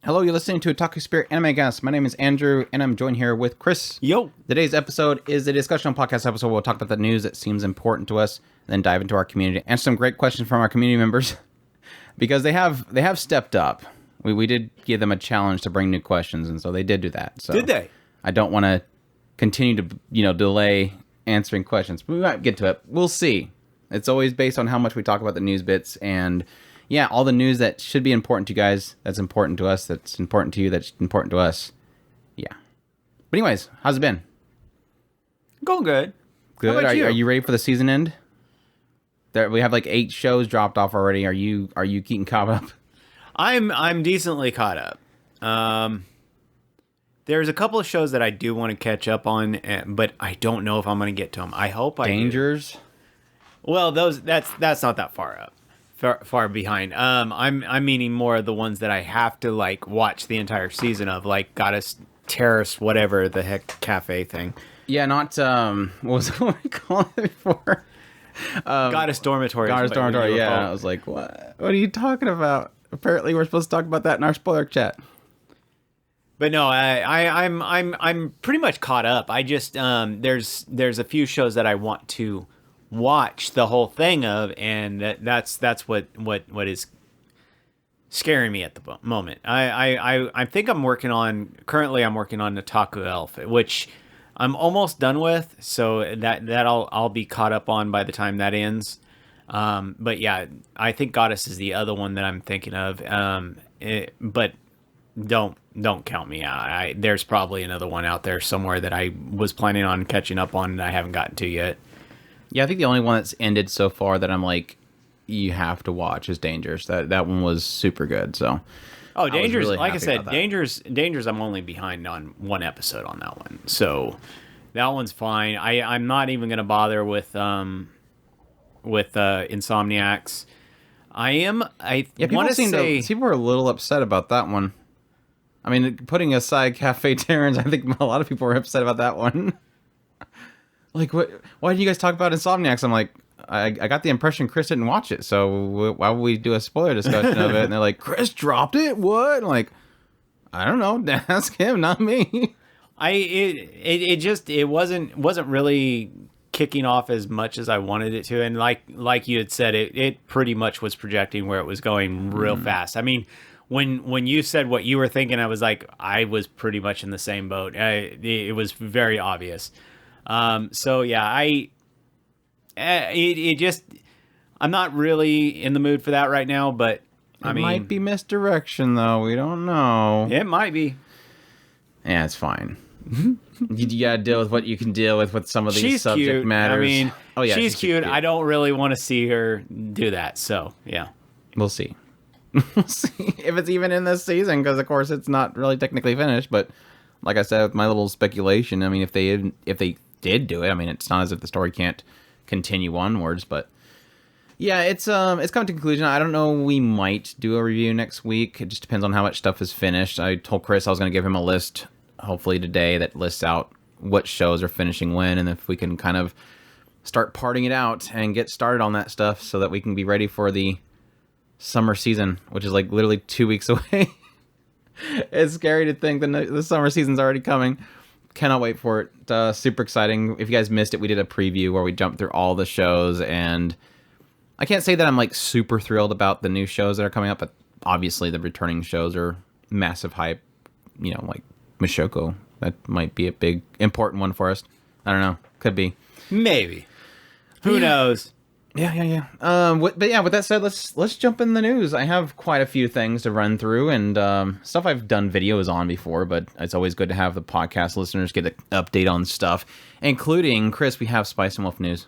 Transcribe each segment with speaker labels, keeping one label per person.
Speaker 1: Hello, you're listening to Otaku Spirit Animecast. My name is Andrew, and I'm joined here with Chris.
Speaker 2: Yo.
Speaker 1: Today's episode is a discussion podcast episode where we'll talk about the news that seems important to us, and then dive into our community. Answer some great questions from our community members, because they have stepped up. We did give them a challenge to bring new questions, and so they did do that. So
Speaker 2: Did they?
Speaker 1: I don't want to continue to delay answering questions, but we might get to it. We'll see. It's always based on how much we talk about the news bits, and yeah, all the news that should be important to you guys, that's important to us, that's important to you, that's important to us. Yeah. But anyways, how's it been?
Speaker 2: Going good.
Speaker 1: Good.
Speaker 2: How about
Speaker 1: Are you ready for the season end? We have like 8 shows dropped off already. Are you keeping caught up?
Speaker 2: I'm decently caught up. There's a couple of shows that I do want to catch up on, but I don't know if I'm going to get to them. I hope I
Speaker 1: Dangers?
Speaker 2: do. Well, that's not that far up. Far behind. I'm meaning more of the ones that I have to like watch the entire season of, like Goddess Terrace, whatever the heck cafe thing.
Speaker 1: Yeah, not what was it we called it before?
Speaker 2: Goddess Dormitory.
Speaker 1: Goddess Dormitory. Yeah, I was like, what? What are you talking about? Apparently, we're supposed to talk about that in our spoiler chat.
Speaker 2: But no, I'm pretty much caught up. I just there's a few shows that I want to watch the whole thing of, and that's what is scaring me at the moment. I think I'm working on Otaku Elf, which I'm almost done with, so that I'll be caught up on by the time that ends. But yeah, I think Goddess is the other one that I'm thinking of. But don't count me out. There's probably another one out there somewhere that I was planning on catching up on and I haven't gotten to yet.
Speaker 1: Yeah, I think the only one that's ended so far that I'm like, you have to watch is Dangers. That one was super good. So,
Speaker 2: Dangers,
Speaker 1: really
Speaker 2: like I said, Dangers. I'm only behind on one episode on that one, so that one's fine. I'm not even gonna bother with Insomniacs.
Speaker 1: People were a little upset about that one. I mean, putting aside Cafe Terrans, I think a lot of people were upset about that one. Like, what? Why did you guys talk about Insomniacs? I'm like, I got the impression Chris didn't watch it, so why would we do a spoiler discussion of it? And they're like, Chris dropped it? What? I'm like, I don't know. Ask him, not me.
Speaker 2: It wasn't really kicking off as much as I wanted it to, and like you had said, it pretty much was projecting where it was going real fast. I mean, when you said what you were thinking, I was like, I was pretty much in the same boat. It was very obvious. So yeah, I'm not really in the mood for that right now, but I mean, it
Speaker 1: might be misdirection though. We don't know.
Speaker 2: It might be.
Speaker 1: Yeah, it's fine. You gotta deal with what you can deal with some of these subject
Speaker 2: cute.
Speaker 1: matters.
Speaker 2: I mean, she's cute.
Speaker 1: Cute.
Speaker 2: I don't really want to see her do that. So yeah,
Speaker 1: we'll see. We'll see if it's even in this season, because of course it's not really technically finished. But like I said, with my little speculation, I mean, if they did do it, I mean, it's not as if the story can't continue onwards. But yeah, it's come to conclusion. I don't know. We might do a review next week. It just depends on how much stuff is finished. I told Chris I was going to give him a list, hopefully today, that lists out what shows are finishing when, and if we can kind of start parting it out and get started on that stuff so that we can be ready for the summer season, which is like literally 2 weeks away. It's scary to think the summer season's already coming. Cannot wait for it. Super exciting. If you guys missed it, we did a preview where we jumped through all the shows, and I can't say that I'm like super thrilled about the new shows that are coming up, but obviously the returning shows are massive hype. You know, like Mishoko. That might be a big important one for us. I don't know. Could be.
Speaker 2: Maybe. Who knows?
Speaker 1: Yeah. But yeah, with that said, let's jump in the news. I have quite a few things to run through, and stuff I've done videos on before, but it's always good to have the podcast listeners get an update on stuff, including, Chris, we have Spice and Wolf news.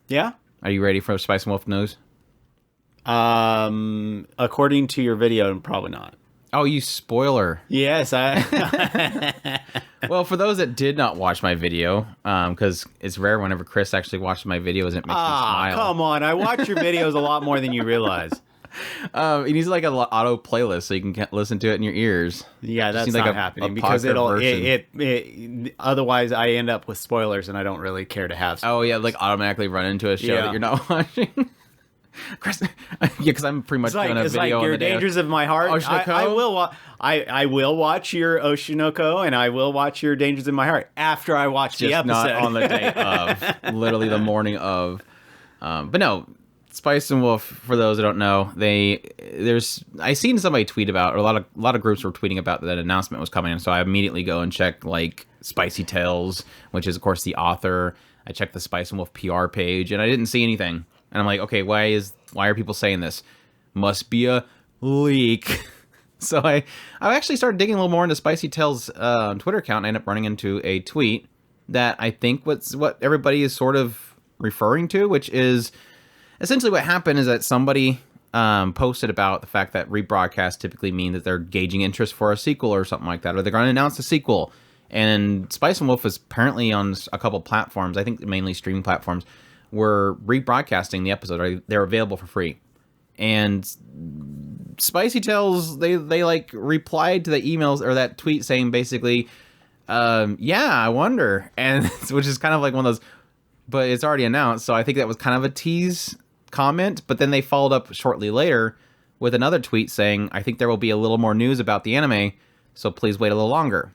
Speaker 2: Yeah?
Speaker 1: Are you ready for Spice and Wolf news?
Speaker 2: According to your video, probably not.
Speaker 1: Oh, you spoiler.
Speaker 2: Yes,
Speaker 1: Well, for those that did not watch my video, because it's rare whenever Chris actually watches my videos, it makes me smile.
Speaker 2: Come on. I watch your videos a lot more than you realize.
Speaker 1: It needs like an auto playlist so you can listen to it in your ears.
Speaker 2: Yeah, that's not happening because otherwise I end up with spoilers and I don't really care to have spoilers.
Speaker 1: Oh, yeah, like automatically run into a show that you're not watching. Chris, yeah, because I'm pretty much doing a
Speaker 2: It's
Speaker 1: video
Speaker 2: like
Speaker 1: on
Speaker 2: your
Speaker 1: the day.
Speaker 2: Dangers of My Heart.
Speaker 1: Oshinoko?
Speaker 2: I will watch your Oshinoko, and I will watch your Dangers of My Heart after I watch the
Speaker 1: Just
Speaker 2: episode.
Speaker 1: not on the day of, literally the morning of. But no, Spice and Wolf. For those that don't know, I seen somebody tweet about, or a lot of groups were tweeting about that announcement was coming, and so I immediately go and check like Spicy Tales, which is of course the author. I checked the Spice and Wolf PR page, and I didn't see anything. And I'm like, okay, why are people saying this? Must be a leak. So I actually started digging a little more into Spicy Tales Twitter account, and I ended up running into a tweet that I think what everybody is sort of referring to, which is essentially what happened is that somebody posted about the fact that rebroadcasts typically mean that they're gauging interest for a sequel or something like that, or they're going to announce a sequel. And Spice and Wolf is apparently on a couple platforms, I think mainly streaming platforms, were rebroadcasting the episode. Right? They're available for free. And Spicy Tales, they like replied to the emails or that tweet saying basically, yeah, I wonder. And which is kind of like one of those, but it's already announced. So I think that was kind of a tease comment. But then they followed up shortly later with another tweet saying, I think there will be a little more news about the anime, so please wait a little longer.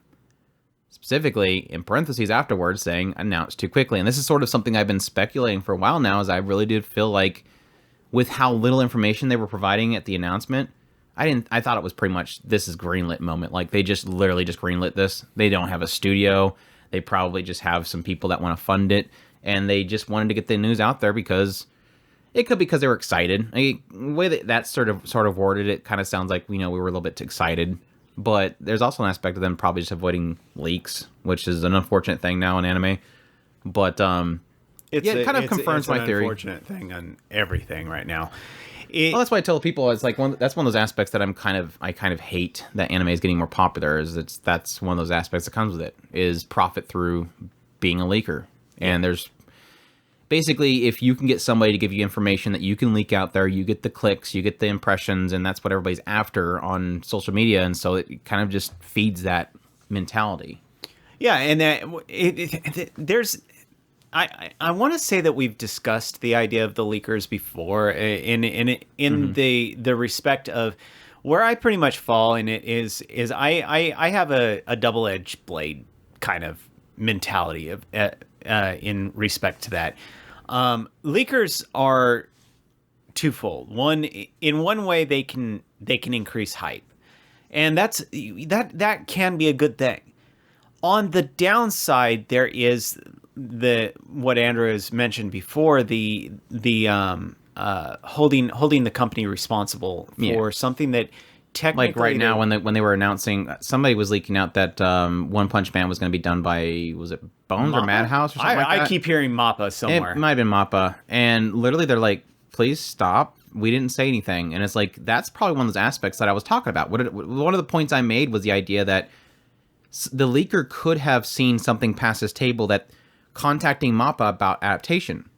Speaker 1: Specifically, in parentheses afterwards, saying announced too quickly. And this is sort of something I've been speculating for a while now, as I really did feel like with how little information they were providing at the announcement, I thought it was pretty much this is greenlit moment. Like they just literally just greenlit this. They don't have a studio. They probably just have some people that want to fund it, and they just wanted to get the news out there because it could be because they were excited. The way that sort of worded it kind of sounds like we were a little bit excited. But there's also an aspect of them probably just avoiding leaks, which is an unfortunate thing now in anime. But it kind of confirms my theory.
Speaker 2: It's an unfortunate thing on everything right now.
Speaker 1: Well, that's why I tell people it's like that's one of those aspects that I kind of hate that anime is getting more popular. That's one of those aspects that comes with it is profit through being a leaker. And there's basically, if you can get somebody to give you information that you can leak out there, you get the clicks, you get the impressions, and that's what everybody's after on social media. And so it kind of just feeds that mentality.
Speaker 2: Yeah, and I want to say that we've discussed the idea of the leakers before in the respect of where I pretty much fall in it is I have a double-edged blade kind of mentality of in respect to that. Leakers are twofold. In one way, they can increase hype, and that can be a good thing. On the downside, there is what Andrew has mentioned before, the holding the company responsible for something that technically,
Speaker 1: like right now when they were announcing, somebody was leaking out that One Punch Man was going to be done by, was it Bones
Speaker 2: Mappa?
Speaker 1: or Madhouse or something like that?
Speaker 2: I keep hearing Mappa somewhere.
Speaker 1: It might have been Mappa, and literally they're like, please stop. We didn't say anything. And it's like, that's probably one of those aspects that I was talking about. One of the points I made was the idea that the leaker could have seen something past his table that contacting Mappa about adaptation.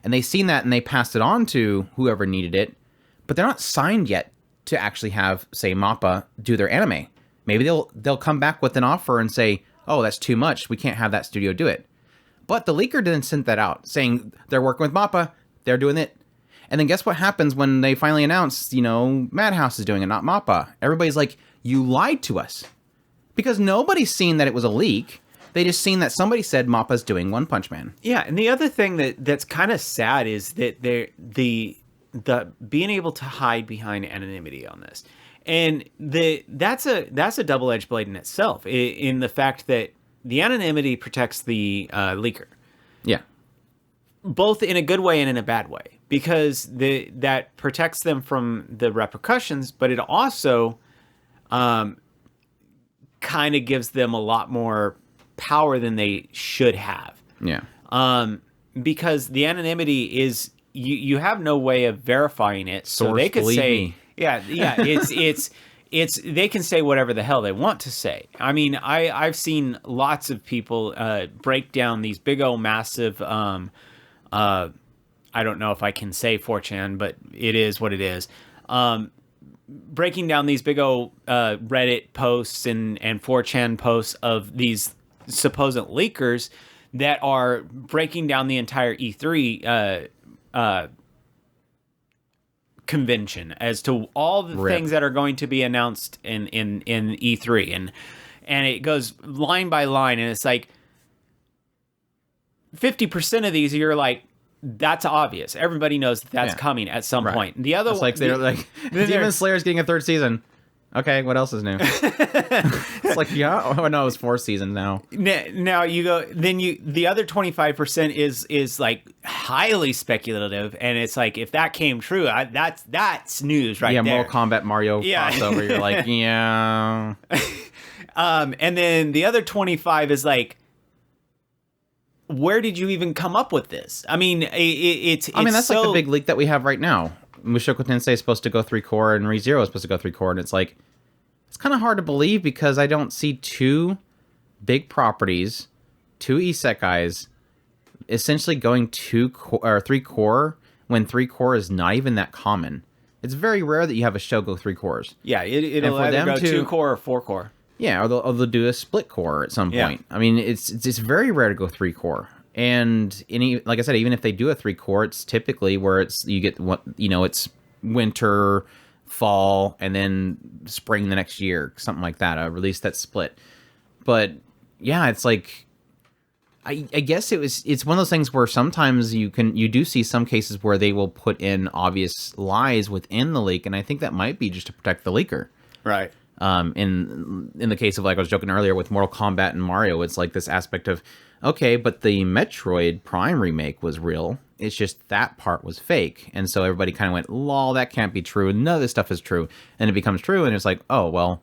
Speaker 1: And they seen that and they passed it on to whoever needed it, but they're not signed yet to actually have, say, Mappa do their anime. Maybe they'll come back with an offer and say, oh, that's too much. We can't have that studio do it. But the leaker didn't send that out, saying they're working with Mappa, they're doing it. And then guess what happens when they finally announce, Madhouse is doing it, not Mappa. Everybody's like, you lied to us. Because nobody's seen that it was a leak. They just seen that somebody said Mappa's doing One Punch Man.
Speaker 2: Yeah, and the other thing that's kind of sad is that the being able to hide behind anonymity on this, and that's a double-edged blade in itself. In the fact that the anonymity protects the leaker.
Speaker 1: Yeah,
Speaker 2: both in a good way and in a bad way, because that protects them from the repercussions, but it also kind of gives them a lot more power than they should have.
Speaker 1: Yeah.
Speaker 2: Because the anonymity is you have no way of verifying it, so they could say, it's they can say whatever the hell they want to say. I mean, I've seen lots of people break down these big old massive I don't know if I can say 4chan, but it is what it is. Breaking down these big old Reddit posts and 4chan posts of these supposed leakers that are breaking down the entire E3 convention as to all the
Speaker 1: Rip.
Speaker 2: things that are going to be announced in E3, and it goes line by line, and it's like 50% of these you're like, that's obvious. Everybody knows that's coming at some point. The other
Speaker 1: it's
Speaker 2: one,
Speaker 1: like they're like Demon Slayer's getting a 3rd season. Okay, what else is new? It's like, yeah, oh no, it's 4th season now.
Speaker 2: Now you go, then the other 25% is like highly speculative, and it's like, if that came true, that's news right there.
Speaker 1: Yeah, Mortal Kombat Mario crossover. You're like, yeah.
Speaker 2: And then the other 25 is like, where did you even come up with this? I mean, it's
Speaker 1: that's
Speaker 2: so...
Speaker 1: like the big leak that we have right now. Mushoku Tensei is supposed to go 3 core, and ReZero is supposed to go 3 core, and it's like, it's kind of hard to believe because I don't see 2 big properties, 2 isekais, essentially going 3 core when 3 core is not even that common. It's very rare that you have a show go 3 cores.
Speaker 2: Yeah, it'll either go 2 core or 4 core.
Speaker 1: Yeah, or they'll do a split core at some point. I mean, it's very rare to go 3 core. And like I said, even if they do a 3 core, it's typically where you get it's winter, fall, and then spring the next year, something like that. A release that's split. But yeah, it's like I guess it's one of those things where sometimes you do see some cases where they will put in obvious lies within the leak, and I think that might be just to protect the leaker.
Speaker 2: Right.
Speaker 1: In the case of, like I was joking earlier with Mortal Kombat and Mario, it's like this aspect of, okay, but the Metroid Prime remake was real. It's just that part was fake. And so everybody kind of went, lol, that can't be true. None of this stuff is true. And it becomes true, and it's like, oh, well,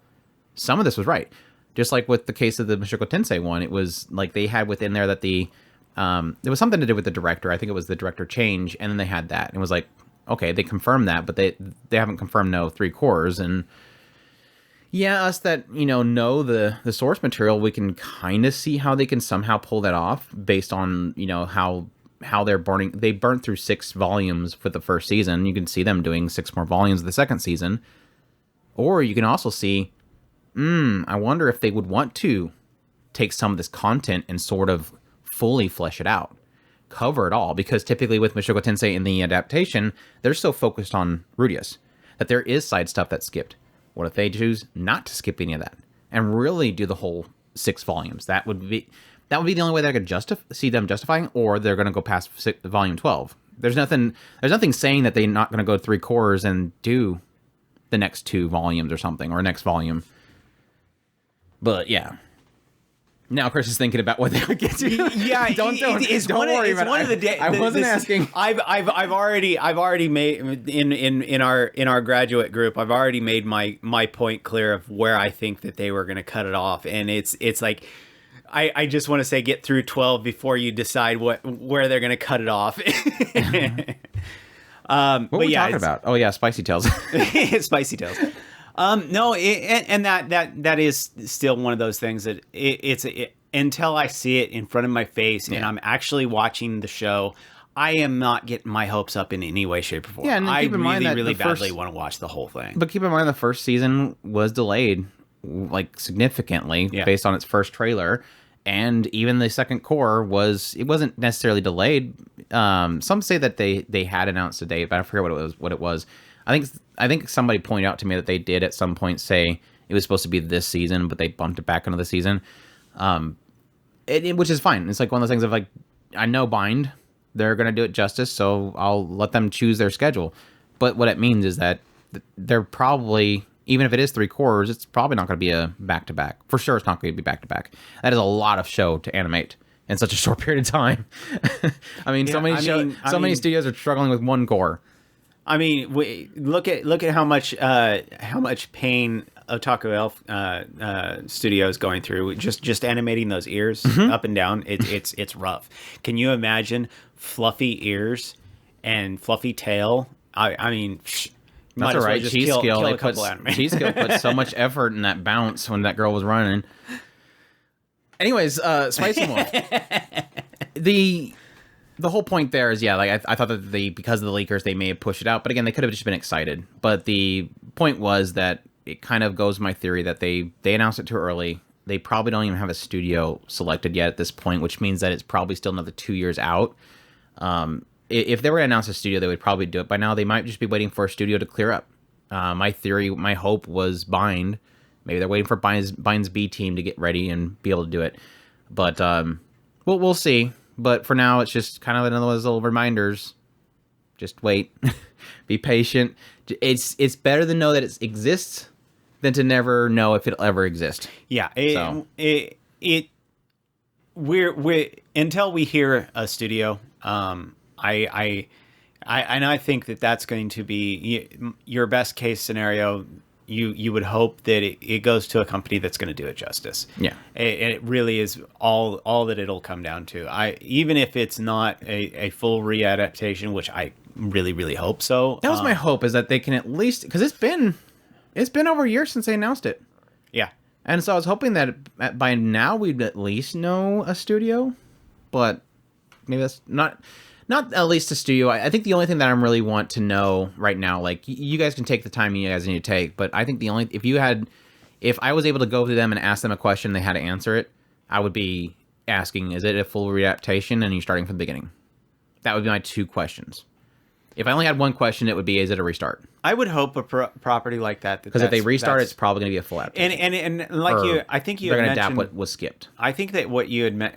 Speaker 1: some of this was right. Just like with the case of the Mushoku Tensei one, it was like they had within there that there was something to do with the director. I think it was the director change, and then they had that. And it was like, okay, they confirmed that, but they haven't confirmed no 3 cores. And yeah, us that, know the source material, we can kind of see how they can somehow pull that off based on, how they're burning. They burnt through 6 volumes for the first season. You can see them doing 6 more volumes of the second season. Or you can also see, I wonder if they would want to take some of this content and sort of fully flesh it out. Cover it all. Because typically with Mushoku Tensei in the adaptation, they're so focused on Rudeus that there is side stuff that's skipped. What if they choose not to skip any of that and really do the whole 6 volumes? That would be the only way that I could see them justifying, or they're going to go past volume 12. There's nothing saying that they're not going to go 3 cores and do the next 2 volumes or something, or next volume. But yeah. Now Chris is thinking about what they would get to.
Speaker 2: Yeah,
Speaker 1: don't worry about it. I wasn't asking.
Speaker 2: I've already made in our graduate group. I've already made my point clear of where I think that they were going to cut it off, and it's like I just want to say get through 12 before you decide where they're going to cut it off.
Speaker 1: What were we talking about? Oh yeah, Spicy Tales.
Speaker 2: Spicy Tales. No, and that is still one of those things that it's until I see it in front of my face and I'm actually watching the show, I am not getting my hopes up in any way, shape, or form.
Speaker 1: Yeah, and
Speaker 2: I
Speaker 1: keep in mind that
Speaker 2: really badly want to watch the whole thing.
Speaker 1: But keep in mind the first season was delayed, like significantly, based on its first trailer, and even the second core wasn't necessarily delayed. Some say that they had announced a date, but I forget what it was. I think somebody pointed out to me that they did at some point say it was supposed to be this season, but they bumped it back another season, which is fine. It's like one of those things of like, I know Bind, they're going to do it justice, so I'll let them choose their schedule. But what it means is that they're probably, even if it is 3 cores, it's probably not going to be a back-to-back. For sure it's not going to be back-to-back. That is a lot of show to animate in such a short period of time. I mean, so many studios are struggling with 1 core.
Speaker 2: I mean, look at how much pain Otaku Elf Studio is going through just animating those ears up and down. It's rough. Can you imagine fluffy ears and fluffy tail? I mean,
Speaker 1: that's all right. Cheese Scale put so much effort in that bounce when that girl was running. Anyways, Spicy Wolf. The whole point there is, like I thought that because of the leakers, they may have pushed it out. But again, they could have just been excited. But the point was that it kind of goes my theory that they announced it too early. They probably don't even have a studio selected yet at this point, which means that it's probably still another 2 years out. if they were to announce a studio, they would probably do it by now. They might just be waiting for a studio to clear up. My hope was Bind. Maybe they're waiting for Bind's B team to get ready and be able to do it. But we'll see. But for now, it's just kind of another one of those little reminders. Just wait, be patient. It's better to know that it exists than to never know if it'll ever exist.
Speaker 2: Yeah, we're until we hear a studio. I think that's going to be your best case scenario. You would hope that it goes to a company that's going to do it justice.
Speaker 1: Yeah,
Speaker 2: and it really is all that it'll come down to. Even if it's not a full readaptation, which I really hope so.
Speaker 1: That was my hope, is that they can at least, because it's been over a year since they announced it.
Speaker 2: Yeah,
Speaker 1: and so I was hoping that by now we'd at least know a studio, but maybe that's not at least a studio. I think the only thing that I really want to know right now, like, you guys can take the time you guys need to take, but I think if I was able to go to them and ask them a question, they had to answer it, I would be asking, is it a full readaptation, and you're starting from the beginning? That would be my 2 questions. If I only had one question, it would be, is it a restart?
Speaker 2: I would hope a property like that.
Speaker 1: Because if they restart, it's probably going to be a full adaptation.
Speaker 2: And like I think you
Speaker 1: they're
Speaker 2: going
Speaker 1: to adapt what was skipped.
Speaker 2: I think that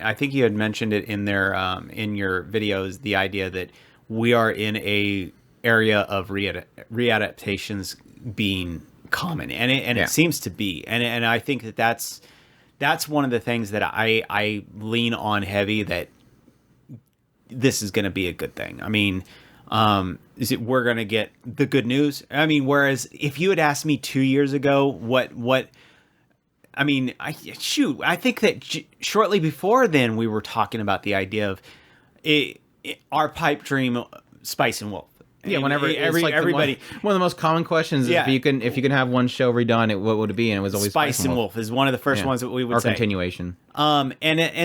Speaker 2: I think you had mentioned it in there in your videos, the idea that we are in a area of readaptations being common, and it seems to be, and I think that's one of the things that I lean on heavy, that this is going to be a good thing. I mean, we're going to get the good news. I mean, whereas if you had asked me 2 years ago, I mean, I think that shortly before then we were talking about the idea of our pipe dream, Spice and Wolf.
Speaker 1: Yeah, whenever
Speaker 2: everybody,
Speaker 1: one of the most common questions is, if you can have one show redone, what would it be? And it was always
Speaker 2: Spice and Wolf is one of the first ones that we would say.
Speaker 1: Or continuation.
Speaker 2: And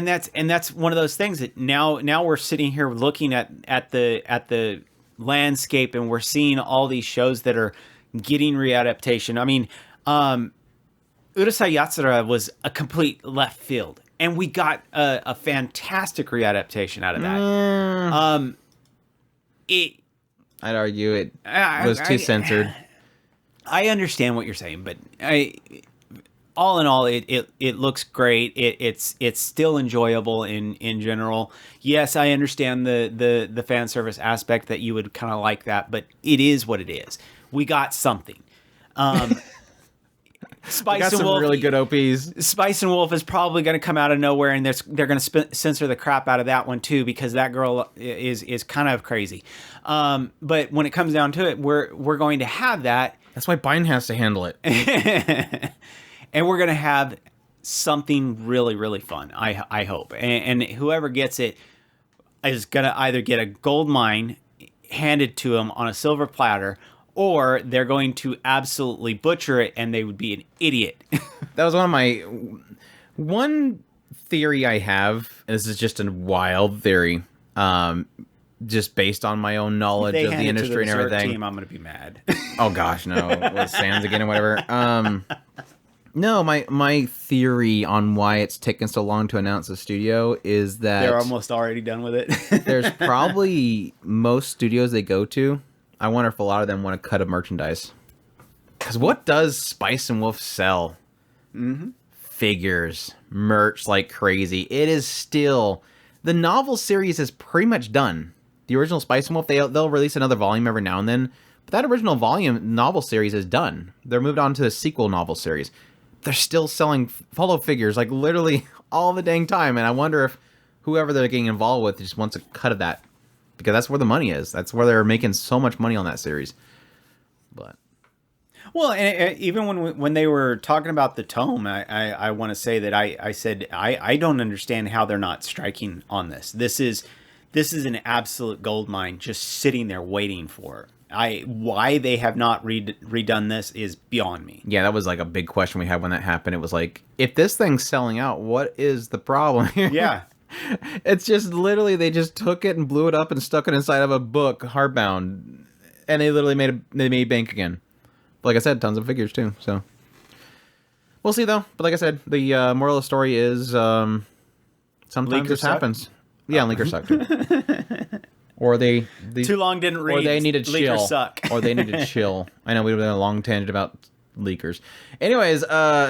Speaker 2: that's one of those things that now we're sitting here looking at the landscape, and we're seeing all these shows that are getting readaptation. I mean, Urusei Yatsura was a complete left field, and we got a fantastic readaptation out of that.
Speaker 1: I'd argue it was too censored.
Speaker 2: I understand what you're saying, but all in all, it looks great. It's still enjoyable in general. Yes, I understand the fan service aspect, that you would kind of like that, but it is what it is. We got something. Spice and Wolf,
Speaker 1: really good OPs.
Speaker 2: Spice and Wolf is probably going to come out of nowhere, and they're going to censor the crap out of that one too, because that girl is kind of crazy. But when it comes down to it, we're going to have that.
Speaker 1: That's why Bind has to handle it.
Speaker 2: And we're going to have something really fun, I hope. And whoever gets it is going to either get a gold mine handed to them on a silver platter, or they're going to absolutely butcher it, and they would be an idiot.
Speaker 1: That was one theory I have, and this is just a wild theory, just based on my own knowledge of the industry and everything.
Speaker 2: Team, I'm going to be mad.
Speaker 1: Oh gosh, no, with Sans again or whatever. No, my theory on why it's taken so long to announce a studio is that
Speaker 2: they're almost already done with it.
Speaker 1: There's probably most studios they go to, I wonder if a lot of them want a cut of merchandise. Because what does Spice and Wolf sell?
Speaker 2: Mm-hmm.
Speaker 1: Figures, merch like crazy. It is still... The novel series is pretty much done. The original Spice and Wolf, they'll release another volume every now and then. But that original novel series is done. They're moved on to the sequel novel series. They're still selling follow figures like literally all the dang time. And I wonder if whoever they're getting involved with just wants a cut of that. Because that's where the money is. That's where they're making so much money on that series. But...
Speaker 2: Well, and even when they were talking about the tome, I want to say that I said I don't understand how they're not striking on this. This is an absolute gold mine just sitting there waiting for. Why they have not redone this is beyond me.
Speaker 1: Yeah, that was like a big question we had when that happened. It was like, if this thing's selling out, what is the problem here?
Speaker 2: Yeah.
Speaker 1: It's just literally they just took it and blew it up and stuck it inside of a book, hardbound, and they literally made bank again. But like I said, tons of figures too. So we'll see though. But like I said, the moral of the story is sometimes this happens. Yeah, Linker sucked. Or they
Speaker 2: Too long didn't read.
Speaker 1: Or they need to
Speaker 2: Leakers
Speaker 1: chill.
Speaker 2: suck.
Speaker 1: Or they need to chill. I know we've been on a long tangent about leakers. Anyways,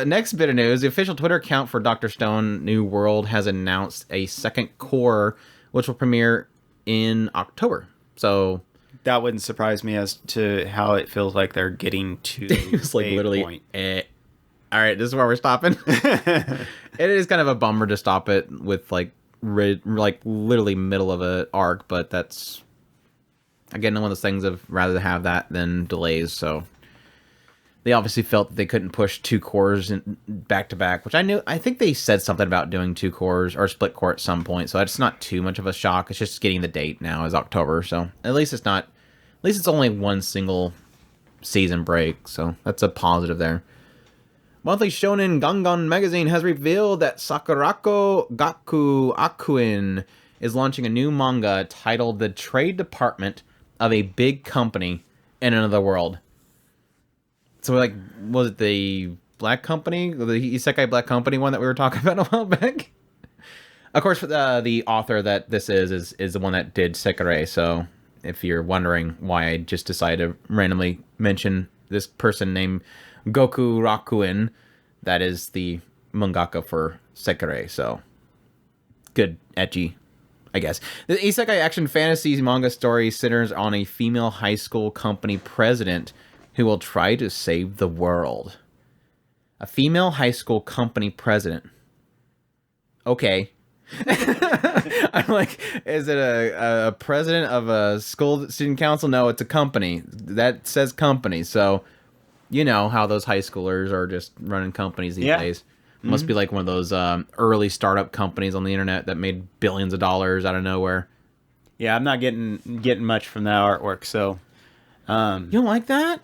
Speaker 1: next bit of news. The official Twitter account for Dr. Stone New World has announced a second core, which will premiere in October. So
Speaker 2: that wouldn't surprise me as to how it feels like they're getting to
Speaker 1: it's like
Speaker 2: a
Speaker 1: literally
Speaker 2: point.
Speaker 1: All right, this is where we're stopping. It is kind of a bummer to stop it with like literally middle of a arc, but that's again one of those things of rather have that than delays. So they obviously felt that they couldn't push 2 cores back to back, which I think they said something about doing 2 cores or split core at some point. So it's not too much of a shock. It's just getting the date now is October. So at least it's only one single season break. So that's a positive there. Monthly Shonen Gangan magazine has revealed that Sakurako Gaku Akuin is launching a new manga titled The Trade Department of a Big Company in Another World. So, like, was it the Black Company? The Isekai Black Company one that we were talking about a while back? Of course, the author that this is the one that did Sekirei. So, if you're wondering why I just decided to randomly mention this person named Goku Rakuen, that is the mangaka for Sekirei. So, good, ecchi, I guess. The Isekai action fantasy manga story centers on a female high school company president who will try to save the world. A female high school company president. Okay. I'm like, is it a president of a school student council? No, it's a company. That says company. So, you know how those high schoolers are just running companies these days. Mm-hmm. Must be like one of those early startup companies on the internet that made billions of dollars out of nowhere.
Speaker 2: Yeah, I'm not getting much from that artwork, so...
Speaker 1: You don't like that?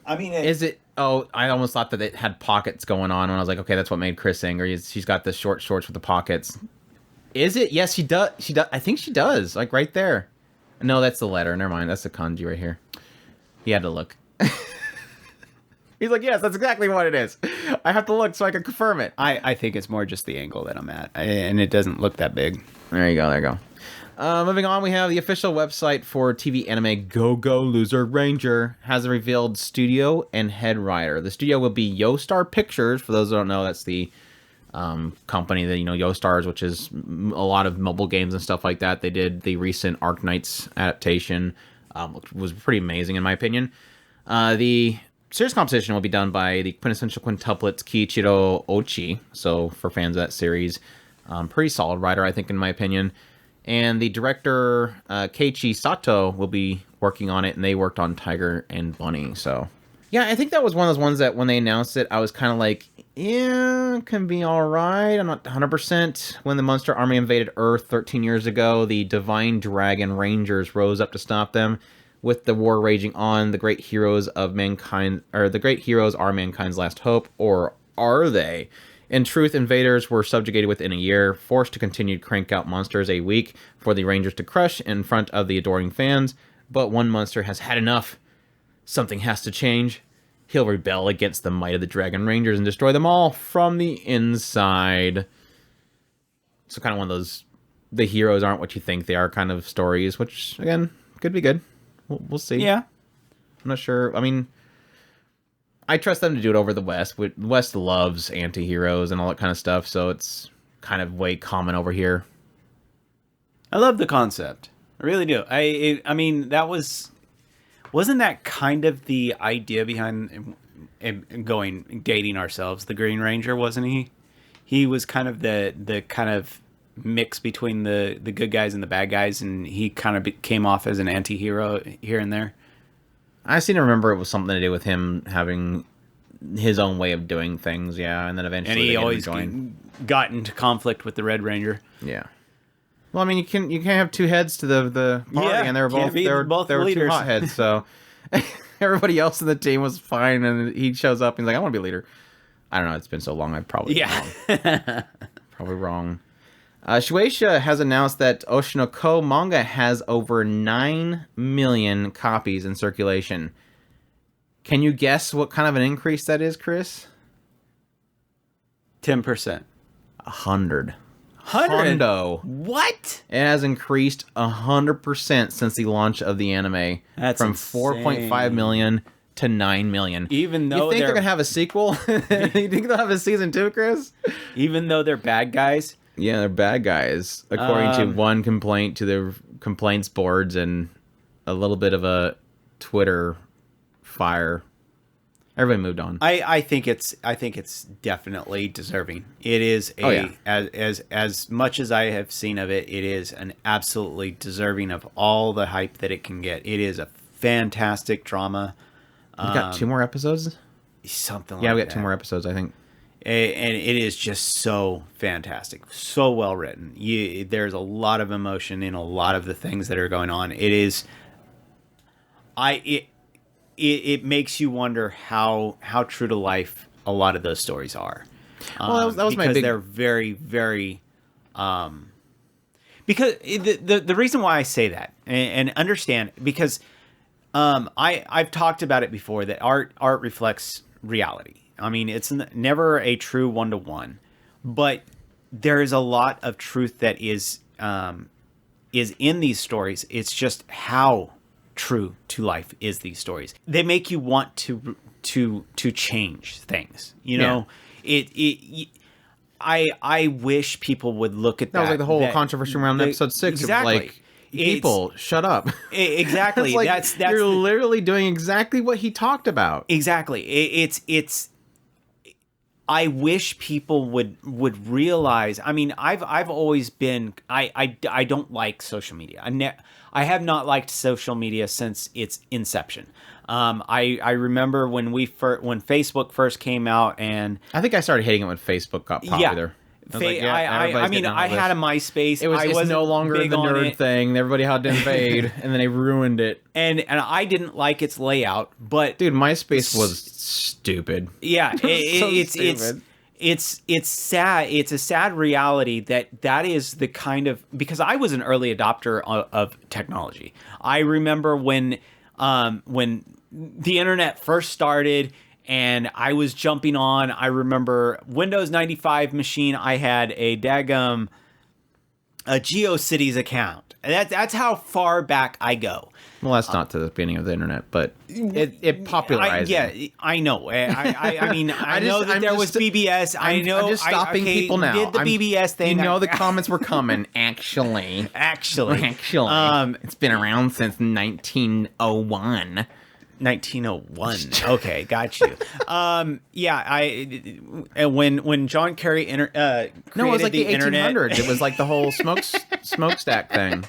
Speaker 2: I mean...
Speaker 1: Is it... Oh, I almost thought that it had pockets going on, and I was like, okay, that's what made Chris angry. She's got the short shorts with the pockets. Is it? Yes, she does. She does. I think she does. Like, right there. No, that's the letter. Never mind. That's the kanji right here. He had to look. He's like, yes, that's exactly what it is. I have to look so I can confirm it.
Speaker 2: I think it's more just the angle that I'm at, and it doesn't look that big.
Speaker 1: There you go. There you go. Moving on, we have the official website for TV anime Go Go Loser Ranger has a revealed studio and head writer. The studio will be Yostar Pictures. For those who don't know, that's the company that, Yostars, which is a lot of mobile games and stuff like that. They did the recent Arc Knights adaptation, which was pretty amazing in my opinion. The series composition will be done by the quintessential quintuplets Kiichiro Ochi. So for fans of that series, pretty solid writer, I think, in my opinion. And the director, Keiichi Sato, will be working on it, and they worked on Tiger and Bunny. So, yeah, I think that was one of those ones that when they announced it, I was kind of like, yeah, it can be all right. I'm not 100%. When the Monster Army invaded Earth 13 years ago, the Divine Dragon Rangers rose up to stop them. With the war raging on, the great heroes of mankind, or the great heroes are mankind's last hope, or are they? In truth, invaders were subjugated within a year, forced to continue to crank out monsters a week for the Rangers to crush in front of the adoring fans. But one monster has had enough. Something has to change. He'll rebel against the might of the Dragon Rangers and destroy them all from the inside. So kind of one of those, the heroes aren't what you think they are kind of stories, which, again, could be good. We'll see.
Speaker 2: Yeah.
Speaker 1: I'm not sure. I mean, I trust them to do it over the West. West loves anti-heroes and all that kind of stuff, so it's kind of way common over here.
Speaker 2: I love the concept. I really do. I mean, that wasn't that kind of the idea behind dating ourselves? The Green Ranger, wasn't he? He was kind of the kind of mix between the good guys and the bad guys, and he kind of came off as an anti-hero here and there.
Speaker 1: I seem to remember it was something to do with him having his own way of doing things, yeah, and then eventually
Speaker 2: and he always got into conflict with the Red Ranger.
Speaker 1: Yeah. Well, I mean, you can't have two heads to the party, and they were both two hotheads, so everybody else in the team was fine, and he shows up and he's like, I want to be a leader. I don't know, it's been so long, I've probably wrong. Probably wrong. Shueisha has announced that Oshinoko manga has over 9 million copies in circulation. Can you guess what kind of an increase that is, Chris?
Speaker 2: 10%.
Speaker 1: 100. Hondo.
Speaker 2: What?
Speaker 1: It has increased 100% since the launch of the anime.
Speaker 2: That's
Speaker 1: from
Speaker 2: insane.
Speaker 1: 4.5 million to 9 million.
Speaker 2: Even though
Speaker 1: you think they're gonna have a sequel? You think they'll have a season 2, Chris?
Speaker 2: Even though they're bad guys?
Speaker 1: Yeah, they're bad guys, according to one complaint to the complaints boards and a little bit of a Twitter fire. Everybody moved on.
Speaker 2: I think it's definitely deserving. It is as much as I have seen of it, it is an absolutely deserving of all the hype that it can get. It is a fantastic drama.
Speaker 1: We got 2 more episodes?
Speaker 2: Something like that.
Speaker 1: Yeah, we got 2 more episodes, I think.
Speaker 2: And it is just so fantastic, so well written. There's a lot of emotion in a lot of the things that are going on. It is, it makes you wonder how true to life a lot of those stories are.
Speaker 1: Well, that was my big...
Speaker 2: Because they're very, very... because the reason why I say that, and understand, because I've talked about it before, that art reflects reality. I mean, it's never a true one-to-one, but there is a lot of truth that is in these stories. It's just how true to life is these stories. They make you want to change things. You know, I wish people would look at that.
Speaker 1: That was like the whole controversy around episode 6.
Speaker 2: Exactly.
Speaker 1: It was like, people, shut up.
Speaker 2: Exactly.
Speaker 1: Like,
Speaker 2: that's
Speaker 1: you're literally doing exactly what he talked about.
Speaker 2: Exactly. It's. I wish people would realize. I mean, I've always been. I don't like social media. I have not liked social media since its inception. I remember when Facebook first came out, and
Speaker 1: I think I started hating it when Facebook got popular.
Speaker 2: I had a MySpace.
Speaker 1: It's no longer the nerd thing. Everybody had to invade, and then they ruined it.
Speaker 2: And I didn't like its layout, but
Speaker 1: dude, MySpace was stupid.
Speaker 2: Yeah, it's sad. It's a sad reality that is the kind of, because I was an early adopter of technology. I remember when the internet first started. And I was jumping on. I remember Windows 95 machine. I had a GeoCities account. That's how far back I go.
Speaker 1: Well, that's not to the beginning of the internet, but it popularized.
Speaker 2: I know. I mean, I know that there was BBS. I'm just
Speaker 1: stopping people now.
Speaker 2: Did the BBS thing?
Speaker 1: You know, the comments were coming. Actually, it's been around since 1901.
Speaker 2: 1901. Okay, got you. When John Kerry created
Speaker 1: no, it was like the 1800s.
Speaker 2: Internet.
Speaker 1: It was like the whole smokestack thing.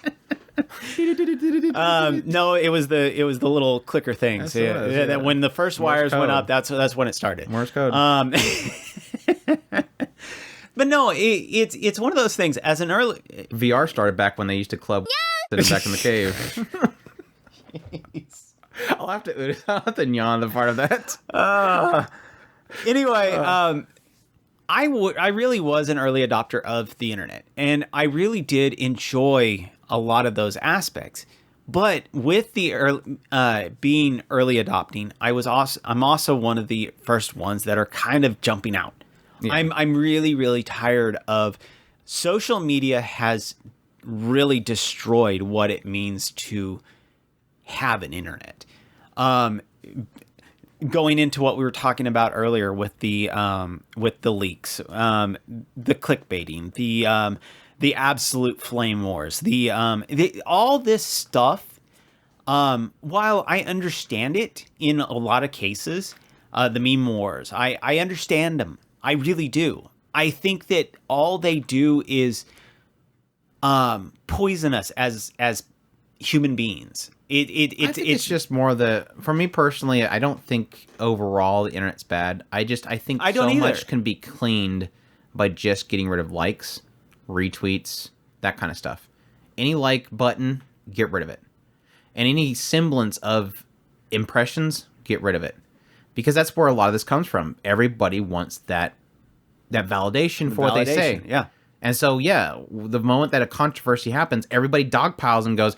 Speaker 2: No, it was the little clicker things. That when the first wires went up, that's when it started.
Speaker 1: Morse code.
Speaker 2: But no, it's one of those things. As an early
Speaker 1: VR started back when they used to club back in the cave. I'll have to yawn the part of that.
Speaker 2: Anyway, I really was an early adopter of the internet, and I really did enjoy a lot of those aspects. But with the being early adopting, I'm also one of the first ones that are kind of jumping out. Yeah. I'm really, really tired of social media. Has really destroyed what it means to have an internet. Going into what we were talking about earlier with the leaks, the clickbaiting, the absolute flame wars, all this stuff. While I understand it in a lot of cases, the meme wars, I understand them. I really do. I think that all they do is poison us as human beings. I think it's just more for me personally, I don't think overall the internet's bad. I think so much can be cleaned by just getting rid of likes, retweets, that kind of stuff. Any like button, get rid of it. And any semblance of impressions, get rid of it. Because that's where a lot of this comes from. Everybody wants that validation for what they say. Yeah.
Speaker 1: And so, the moment that a controversy happens, everybody dogpiles and goes,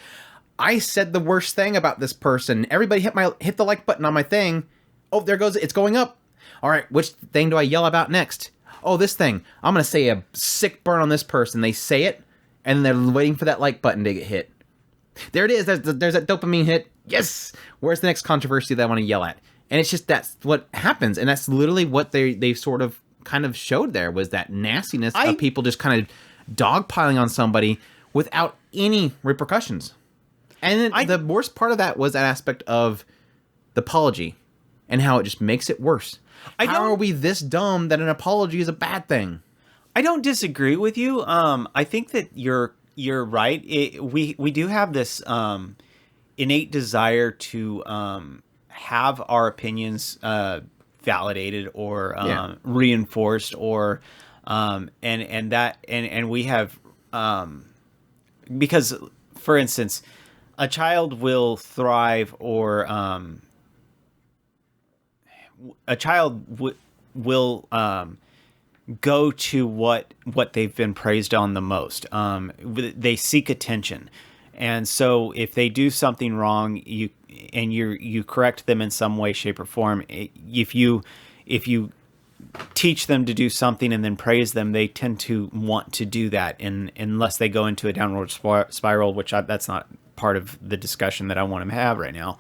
Speaker 1: I said the worst thing about this person. Everybody hit the like button on my thing. Oh, there goes, it's going up. All right, which thing do I yell about next? oh, this thing, I'm gonna say a sick burn on this person. They say it, and they're waiting for that like button to get hit. There it is. There's that dopamine hit. Yes. Where's the next controversy that I want to yell at? And it's just that's what happens, and that's literally what they sort of kind of showed there was that nastiness of people just kind of dogpiling on somebody without any repercussions. And then the worst part of that was that aspect of the apology and how it just makes it worse. How are we this dumb that an apology is a bad thing?
Speaker 2: I don't disagree with you. I think that you're right. We do have this innate desire to have our opinions validated or reinforced, or and we have because, for instance, a child will thrive, or a child will go to what they've been praised on the most. They seek attention, and so if they do something wrong, you correct them in some way, shape, or form. If you teach them to do something and then praise them, they tend to want to do that, and unless they go into a downward spiral, which that's not part of the discussion that I want to have right now.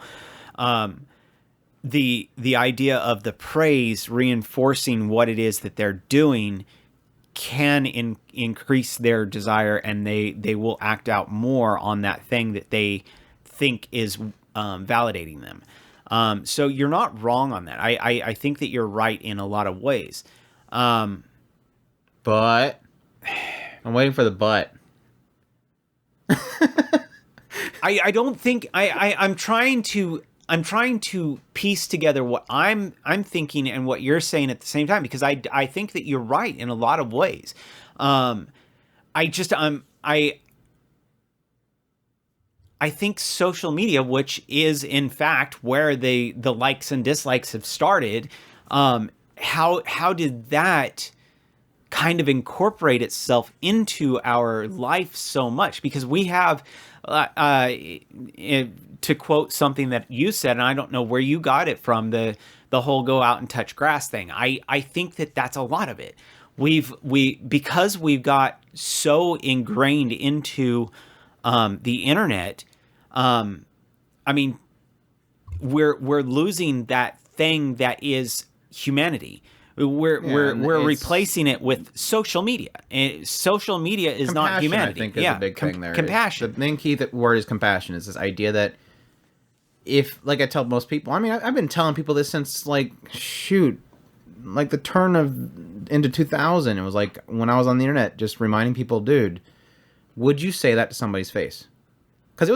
Speaker 2: The idea of the praise reinforcing what it is that they're doing can increase their desire, and they will act out more on that thing that they think is validating them. So you're not wrong on that. I think that you're right in a lot of ways.
Speaker 1: But I'm waiting for the but.
Speaker 2: I don't think I'm trying to piece together what I'm thinking and what you're saying at the same time, because I think that you're right in a lot of ways. I think social media, which is in fact where the likes and dislikes have started, how did that kind of incorporate itself into our life so much? Because we have, to quote something that you said, and I don't know where you got it from, the whole go out and touch grass thing. I think that that's a lot of it. Because we've got so ingrained into the internet. I mean, we're losing that thing that is humanity. We're replacing it with social media. And social media is not humanity.
Speaker 1: I think is a big thing there.
Speaker 2: Compassion.
Speaker 1: The main key word is compassion. It's this idea that if, like I tell most people, I mean, I've been telling people this since like the turn into 2000. It was like when I was on the internet, just reminding people, dude, would you say that to somebody's face? Because there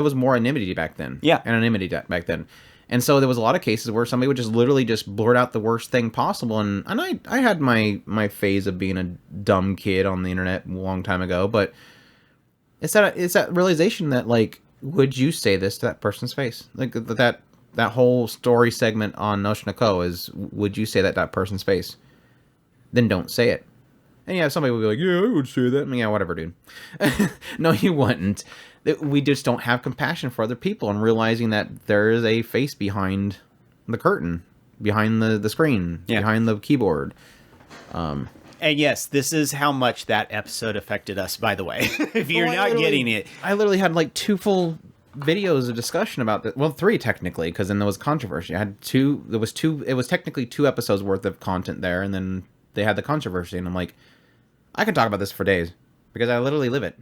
Speaker 1: was more anonymity back then.
Speaker 2: Yeah.
Speaker 1: Anonymity back then. And so there was a lot of cases where somebody would just literally just blurt out the worst thing possible. And I had my phase of being a dumb kid on the internet a long time ago. But it's that realization that, like, would you say this to that person's face? Like that whole story segment on Oshinoko is, would you say that to that person's face? Then don't say it. And yeah, somebody would be like, yeah, I would say that. I mean, yeah, whatever, dude. No, you wouldn't. We just don't have compassion for other people, and realizing that there is a face behind the curtain, behind the screen, behind the keyboard.
Speaker 2: And yes, this is how much that episode affected us, by the way. If you're not getting it.
Speaker 1: I literally had like 2 full videos of discussion about that. Well, 3 technically, because then there was controversy. I had 2. It was technically 2 episodes worth of content there, and then they had the controversy, and I'm like, I could talk about this for days because I literally live it.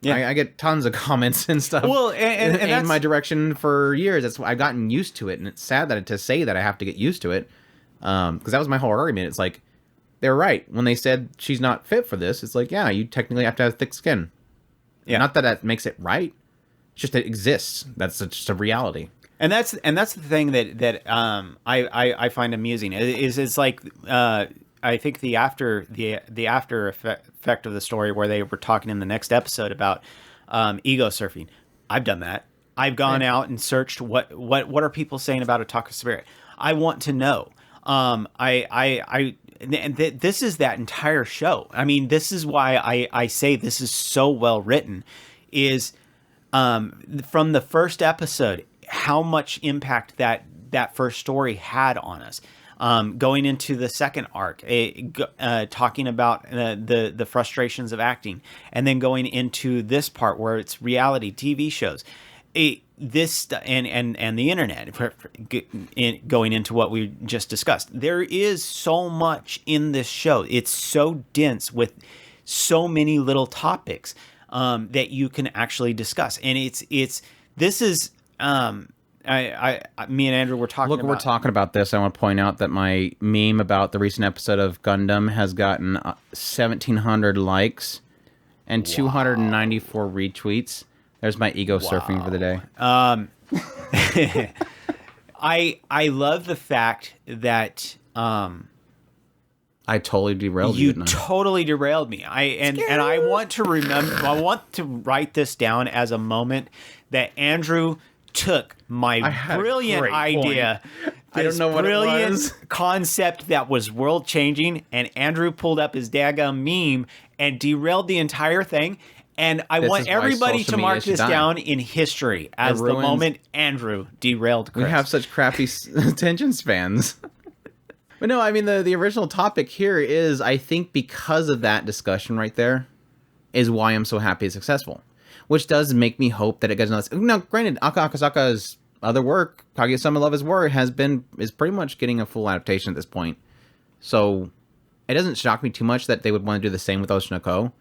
Speaker 1: Yeah, I get tons of comments and stuff.
Speaker 2: Well, and
Speaker 1: in my direction for years. That's why I've gotten used to it, and it's sad to say that I have to get used to it. Because that was my whole argument. It's like, they're right when they said she's not fit for this. It's like, yeah, you technically have to have thick skin. Yeah, not that makes it right. It's just that it exists. That's just a reality.
Speaker 2: And that's the thing that I find amusing. It's like. I think the after effect of the story, where they were talking in the next episode about ego surfing. I've done that. I've gone out and searched what are people saying about Otaku Spirit. I want to know. This is that entire show. I mean, this is why I say this is so well written. Is from the first episode, how much impact that first story had on us. Going into the second arc, talking about the frustrations of acting, and then going into this part where it's reality TV shows. This and the internet, going into what we just discussed. There is so much in this show. It's so dense with so many little topics that you can actually discuss, and this is me and Andrew were talking.
Speaker 1: Look, we're talking about this. I want to point out that my meme about the recent episode of Gundam has gotten 1,700 likes and 294 retweets. There's my ego surfing for the day.
Speaker 2: I love the fact that
Speaker 1: I totally derailed
Speaker 2: you.
Speaker 1: You
Speaker 2: totally derailed me. And I want to remember. I want to write this down as a moment that Andrew took my brilliant idea.
Speaker 1: I don't know what it was.
Speaker 2: Concept that was world changing, and Andrew pulled up his daggum meme and derailed the entire thing. And I want everybody to mark this down in history as the moment Andrew derailed Chris.
Speaker 1: We have such crappy attention spans. But no, I mean, the original topic here is, I think because of that discussion right there, is why I'm so happy it's successful. Which does make me hope that it gets another... Now, granted, Akasaka's other work, Kaguya-sama Love is War, is pretty much getting a full adaptation at this point. So, it doesn't shock me too much that they would want to do the same with Oshinoko.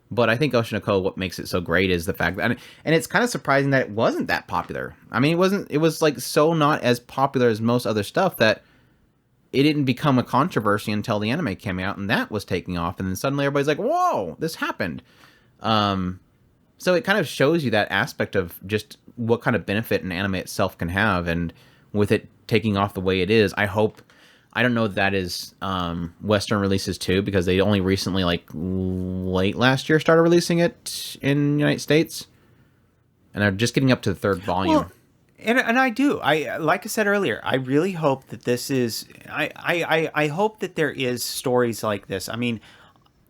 Speaker 1: But I think Oshinoko, what makes it so great is the fact that... And it's kind of surprising that it wasn't that popular. I mean, it was like so not as popular as most other stuff that it didn't become a controversy until the anime came out, and that was taking off. And then suddenly everybody's like, whoa, this happened. So it kind of shows you that aspect of just what kind of benefit an anime itself can have. And with it taking off the way it is, I hope... I don't know if that is Western releases too, because they only recently, like late last year, started releasing it in the United States, and they're just getting up to the third volume.
Speaker 2: Well, and I do. Like I said earlier, I really hope that this is. I hope that there is stories like this. I mean,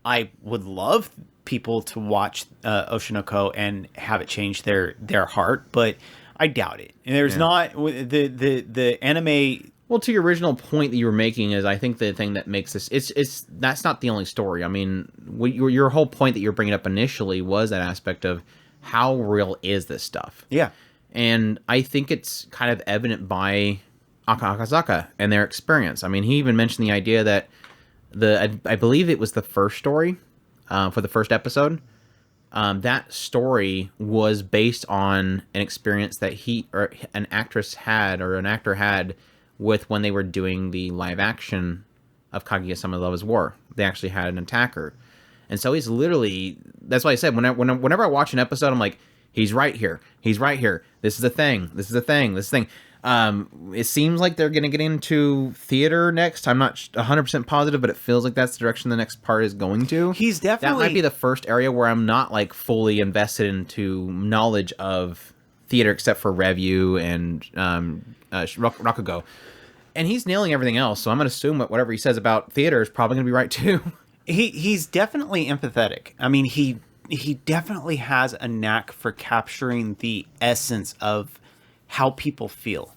Speaker 2: I would love people to watch Oshinoko and have it change their heart, but I doubt it. And there's not the anime.
Speaker 1: Well, to your original point that you were making is, I think the thing that makes this, that's not the only story. I mean, your whole point that you're bringing up initially was that aspect of how real is this stuff.
Speaker 2: Yeah.
Speaker 1: And I think it's kind of evident by Akasaka and their experience. I mean, he even mentioned the idea that I believe it was the first story for the first episode. That story was based on an experience that an actor had with when they were doing the live action of Kaguya-sama Love is War. They actually had an attacker. And so he's literally... That's why I said, whenever I watch an episode, I'm like, he's right here. He's right here. This is a thing. This is a thing. This thing. It seems like they're going to get into theater next. I'm not 100% positive, but it feels like that's the direction the next part is going to.
Speaker 2: He's definitely...
Speaker 1: That might be the first area where I'm not like fully invested into knowledge of theater, except for Review and Rakugo. And he's nailing everything else, so I'm going to assume that whatever he says about theater is probably going to be right too.
Speaker 2: He's definitely empathetic. I mean, he definitely has a knack for capturing the essence of how people feel.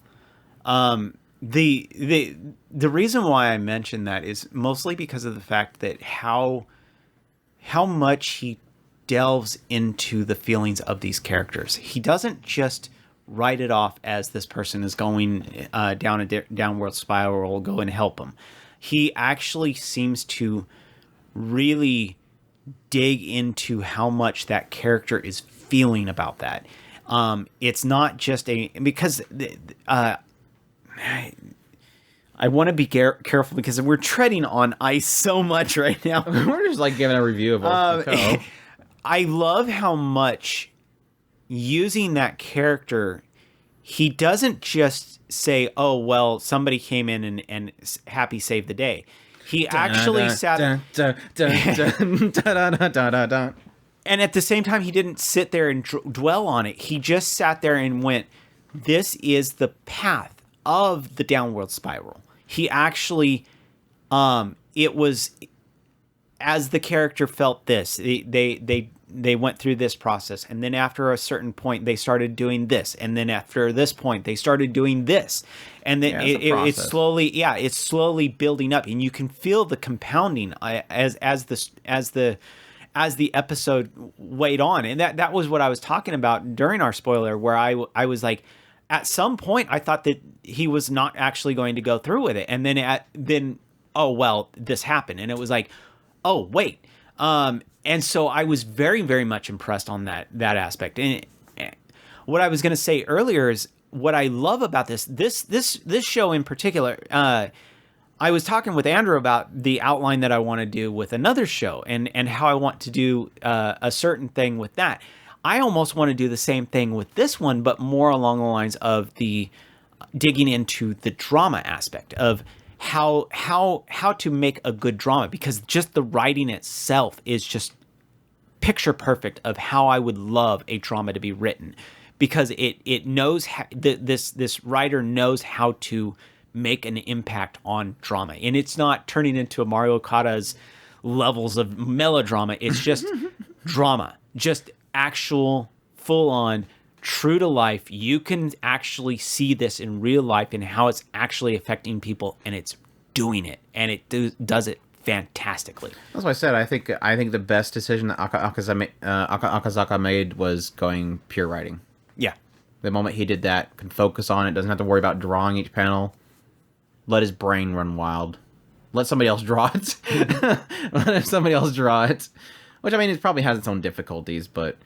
Speaker 2: The reason why I mention that is mostly because of the fact that how much he delves into the feelings of these characters. He doesn't just write it off as this person is going down a downward spiral, go and help him. He actually seems to really dig into how much that character is feeling about that. It's not just because I want to be careful because we're treading on ice so much right now.
Speaker 1: We're just like giving a review of Oshinoko.
Speaker 2: I love how much using that character, he doesn't just say, oh, well, somebody came in and happy saved the day. He actually sat... And at the same time, he didn't sit there and dwell on it. He just sat there and went, this is the path of the downward spiral. He actually... it was... as the character felt this, they went through this process, and then after a certain point they started doing this, and then after this point they started doing this, and then it's slowly building up, and you can feel the compounding as the episode weighed on. And that was what I was talking about during our spoiler, where I was like, at some point I thought that he was not actually going to go through with it, and then oh well, this happened, and it was like, oh wait. And so I was very, very much impressed on that aspect. And what I was going to say earlier is what I love about this show in particular. I was talking with Andrew about the outline that I want to do with another show, and how I want to do a certain thing with that. I almost want to do the same thing with this one, but more along the lines of the digging into the drama aspect of how to make a good drama, because just the writing itself is just picture perfect of how I would love a drama to be written, because it knows this writer knows how to make an impact on drama, and it's not turning into a Mario Okada's levels of melodrama. It's just drama, just actual full on true to life. You can actually see this in real life and how it's actually affecting people, and it's doing it, and it does it fantastically.
Speaker 1: That's what I said. I think the best decision that Akazaka made was going pure writing.
Speaker 2: Yeah.
Speaker 1: The moment he did that, can focus on it, doesn't have to worry about drawing each panel. Let his brain run wild. Let somebody else draw it. Let somebody else draw it. Which, I mean, it probably has its own difficulties, but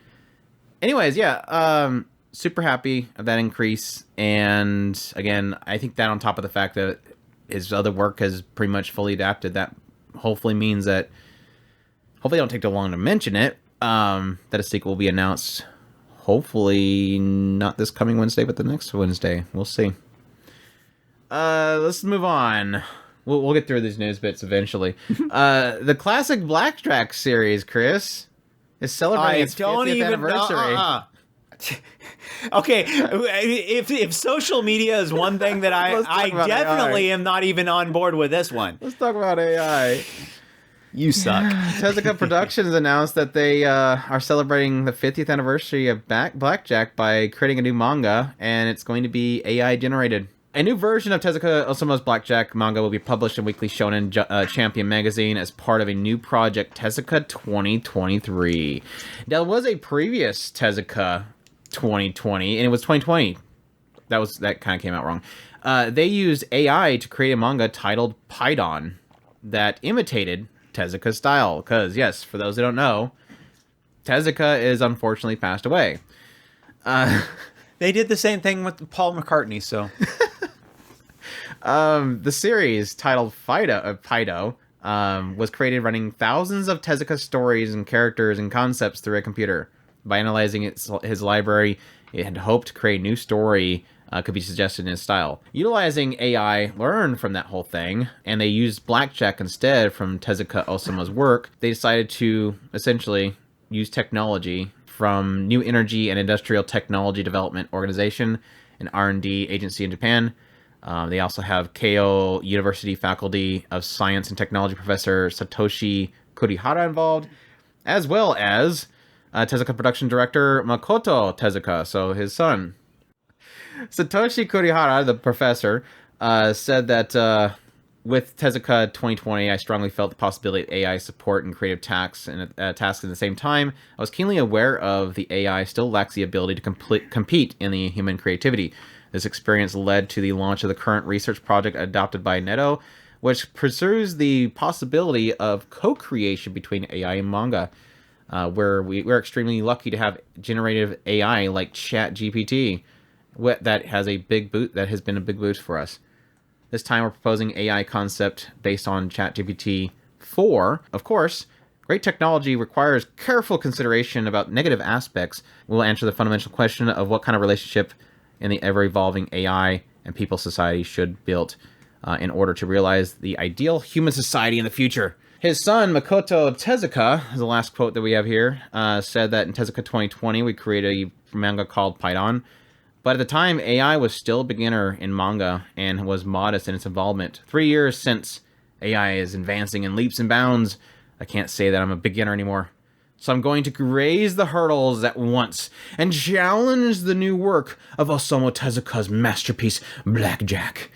Speaker 1: anyways, yeah, super happy of that increase. And again, I think that on top of the fact that his other work has pretty much fully adapted, that hopefully means that, hopefully it don't take too long to mention it, that a sequel will be announced, hopefully not this coming Wednesday, but the next Wednesday. We'll see. Let's move on. We'll get through these news bits eventually. The classic BlackJack series, Chris, is celebrating its 50th anniversary.
Speaker 2: Okay, if social media is one thing that I definitely am not even on board with this one.
Speaker 1: Let's talk about AI.
Speaker 2: You suck.
Speaker 1: Tezuka Productions announced that they are celebrating the 50th anniversary of BlackJack by creating a new manga, and it's going to be AI generated. A new version of Tezuka Osamu's BlackJack manga will be published in Weekly Shonen Champion magazine as part of a new project, Tezuka 2023. There was a previous Tezuka 2020, and it was 2020. That kind of came out wrong. They used AI to create a manga titled Python that imitated Tezuka's style. Because, yes, for those who don't know, Tezuka is unfortunately passed away.
Speaker 2: They did the same thing with Paul McCartney, so...
Speaker 1: The series, titled Pydo, was created running thousands of Tezuka stories and characters and concepts through a computer. By analyzing his library, it had hoped to create a new story could be suggested in his style. Utilizing AI learned from that whole thing, and they used BlackJack instead from Tezuka Osamu's work. They decided to essentially use technology from New Energy and Industrial Technology Development Organization, an R&D agency in Japan. They also have Keio University Faculty of Science and Technology Professor Satoshi Kurihara involved, as well as Tezuka production director Makoto Tezuka, so his son. Satoshi Kurihara, the professor, said that with Tezuka 2020, I strongly felt the possibility of AI support and creative tasks at the same time. I was keenly aware of the AI still lacks the ability to compete in the human creativity. This experience led to the launch of the current research project adopted by Neto, which pursues the possibility of co-creation between AI and manga, where we're extremely lucky to have generative AI like ChatGPT that has been a big boost for us. This time we're proposing AI concept based on ChatGPT 4. Of course, great technology requires careful consideration about negative aspects. We'll answer the fundamental question of what kind of relationship in the ever-evolving AI and people society should build in order to realize the ideal human society in the future. His son, Makoto Tezuka, is the last quote that we have here, said that in Tezuka 2020 we created a manga called Python, but at the time AI was still a beginner in manga and was modest in its involvement. 3 years since, AI is advancing in leaps and bounds. I can't say that I'm a beginner anymore. So I'm going to raise the hurdles at once and challenge the new work of Osamu Tezuka's masterpiece, BlackJack.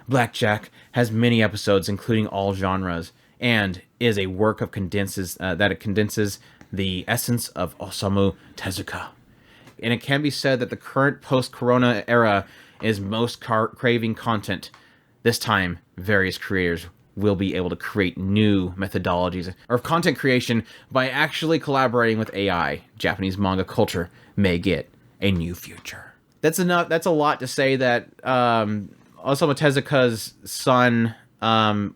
Speaker 1: BlackJack has many episodes, including all genres, and is a work of condenses the essence of Osamu Tezuka. And it can be said that the current post-corona era is most craving content. This time, various creators will be able to create new methodologies of content creation by actually collaborating with AI. Japanese manga culture may get a new future. That's enough. That's a lot to say that Osamu Tezuka's son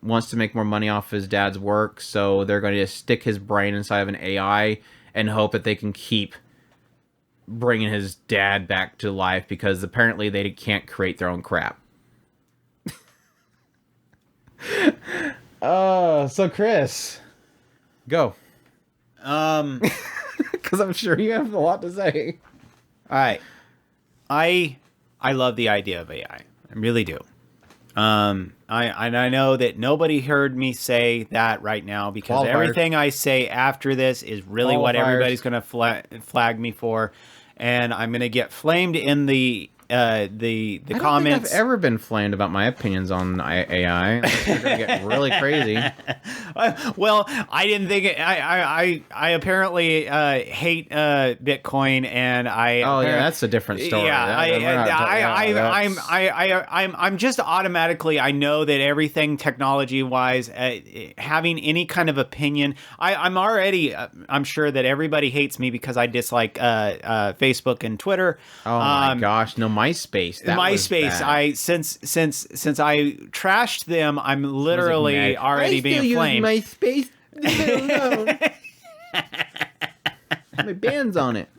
Speaker 1: wants to make more money off his dad's work, so they're going to stick his brain inside of an AI and hope that they can keep bringing his dad back to life, because apparently they can't create their own crap. So Chris, go. Because I'm sure you have a lot to say.
Speaker 2: All right. I love the idea of AI. I really do. I know that nobody heard me say that right now, because everything I say after this is really what everybody's going to flag me for, and I'm going to get flamed in the comments.
Speaker 1: I don't think I've ever been flamed about my opinions on AI. You're gonna get really crazy.
Speaker 2: Well, I didn't think it. I apparently hate Bitcoin, and I.
Speaker 1: Oh yeah, that's a different story.
Speaker 2: Yeah, I'm just automatically. I know that everything technology wise, having any kind of opinion, I'm already. I'm sure that everybody hates me because I dislike Facebook and Twitter.
Speaker 1: Oh my gosh, no. MySpace.
Speaker 2: I since I trashed them, I'm literally already being flamed.
Speaker 1: MySpace. My band's on it.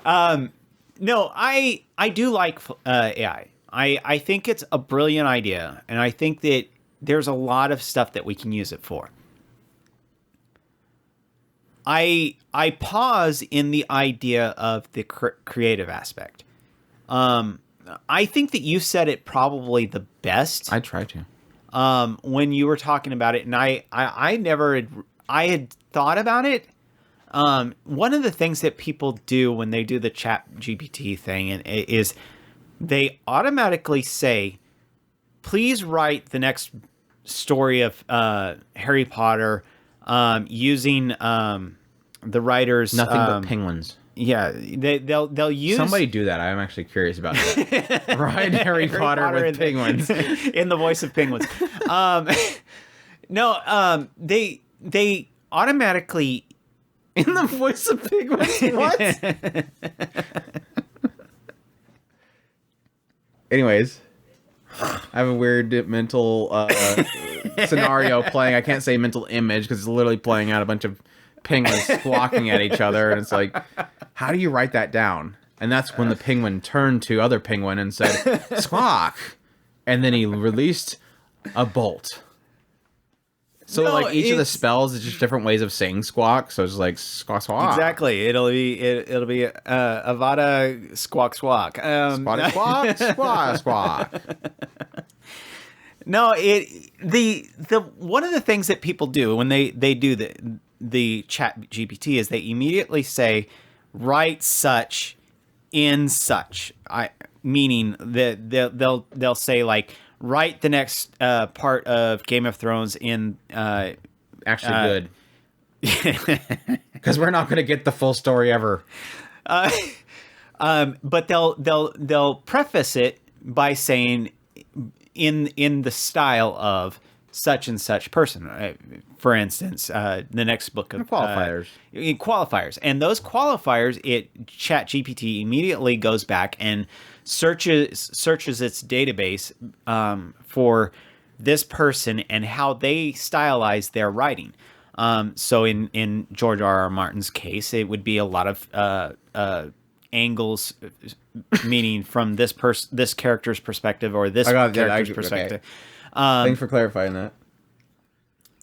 Speaker 2: No, I do like AI. I think it's a brilliant idea, and I think that there's a lot of stuff that we can use it for. I pause in the idea of the creative aspect. I think that you said it probably the best.
Speaker 1: I try to.
Speaker 2: When you were talking about it, and I had thought about it. One of the things that people do when they do the Chat GPT thing is they automatically say, please write the next story of Harry Potter using the writers.
Speaker 1: Nothing but penguins.
Speaker 2: Yeah, they'll use.
Speaker 1: Somebody do that. I'm actually curious about that. Right, Harry Potter with penguins
Speaker 2: in the voice of penguins. No, they automatically
Speaker 1: in the voice of penguins. What? Anyways, I have a weird mental scenario playing. I can't say mental image because it's literally playing out a bunch of penguins squawking at each other, and it's like, how do you write that down? And that's when the penguin turned to other penguin and said, squawk, and then he released a bolt. So like each of the spells is just different ways of saying squawk. So it's like squawk squawk.
Speaker 2: Exactly. It'll be Avada squawk squawk.
Speaker 1: Squawk squawk squawk squawk.
Speaker 2: No, the one of the things that people do when they do the Chat GPT is they immediately say, write such in such. Meaning that they'll say like, write the next part of Game of Thrones in
Speaker 1: actually good, because we're not going to get the full story ever.
Speaker 2: But they'll preface it by saying in the style of such and such person. For instance, the next book of qualifiers, and those qualifiers, ChatGPT immediately goes back and searches its database for this person and how they stylize their writing. So in George R.R. Martin's case, it would be a lot of angles, meaning from this character's perspective or this character's perspective.
Speaker 1: Okay. Thanks for clarifying that.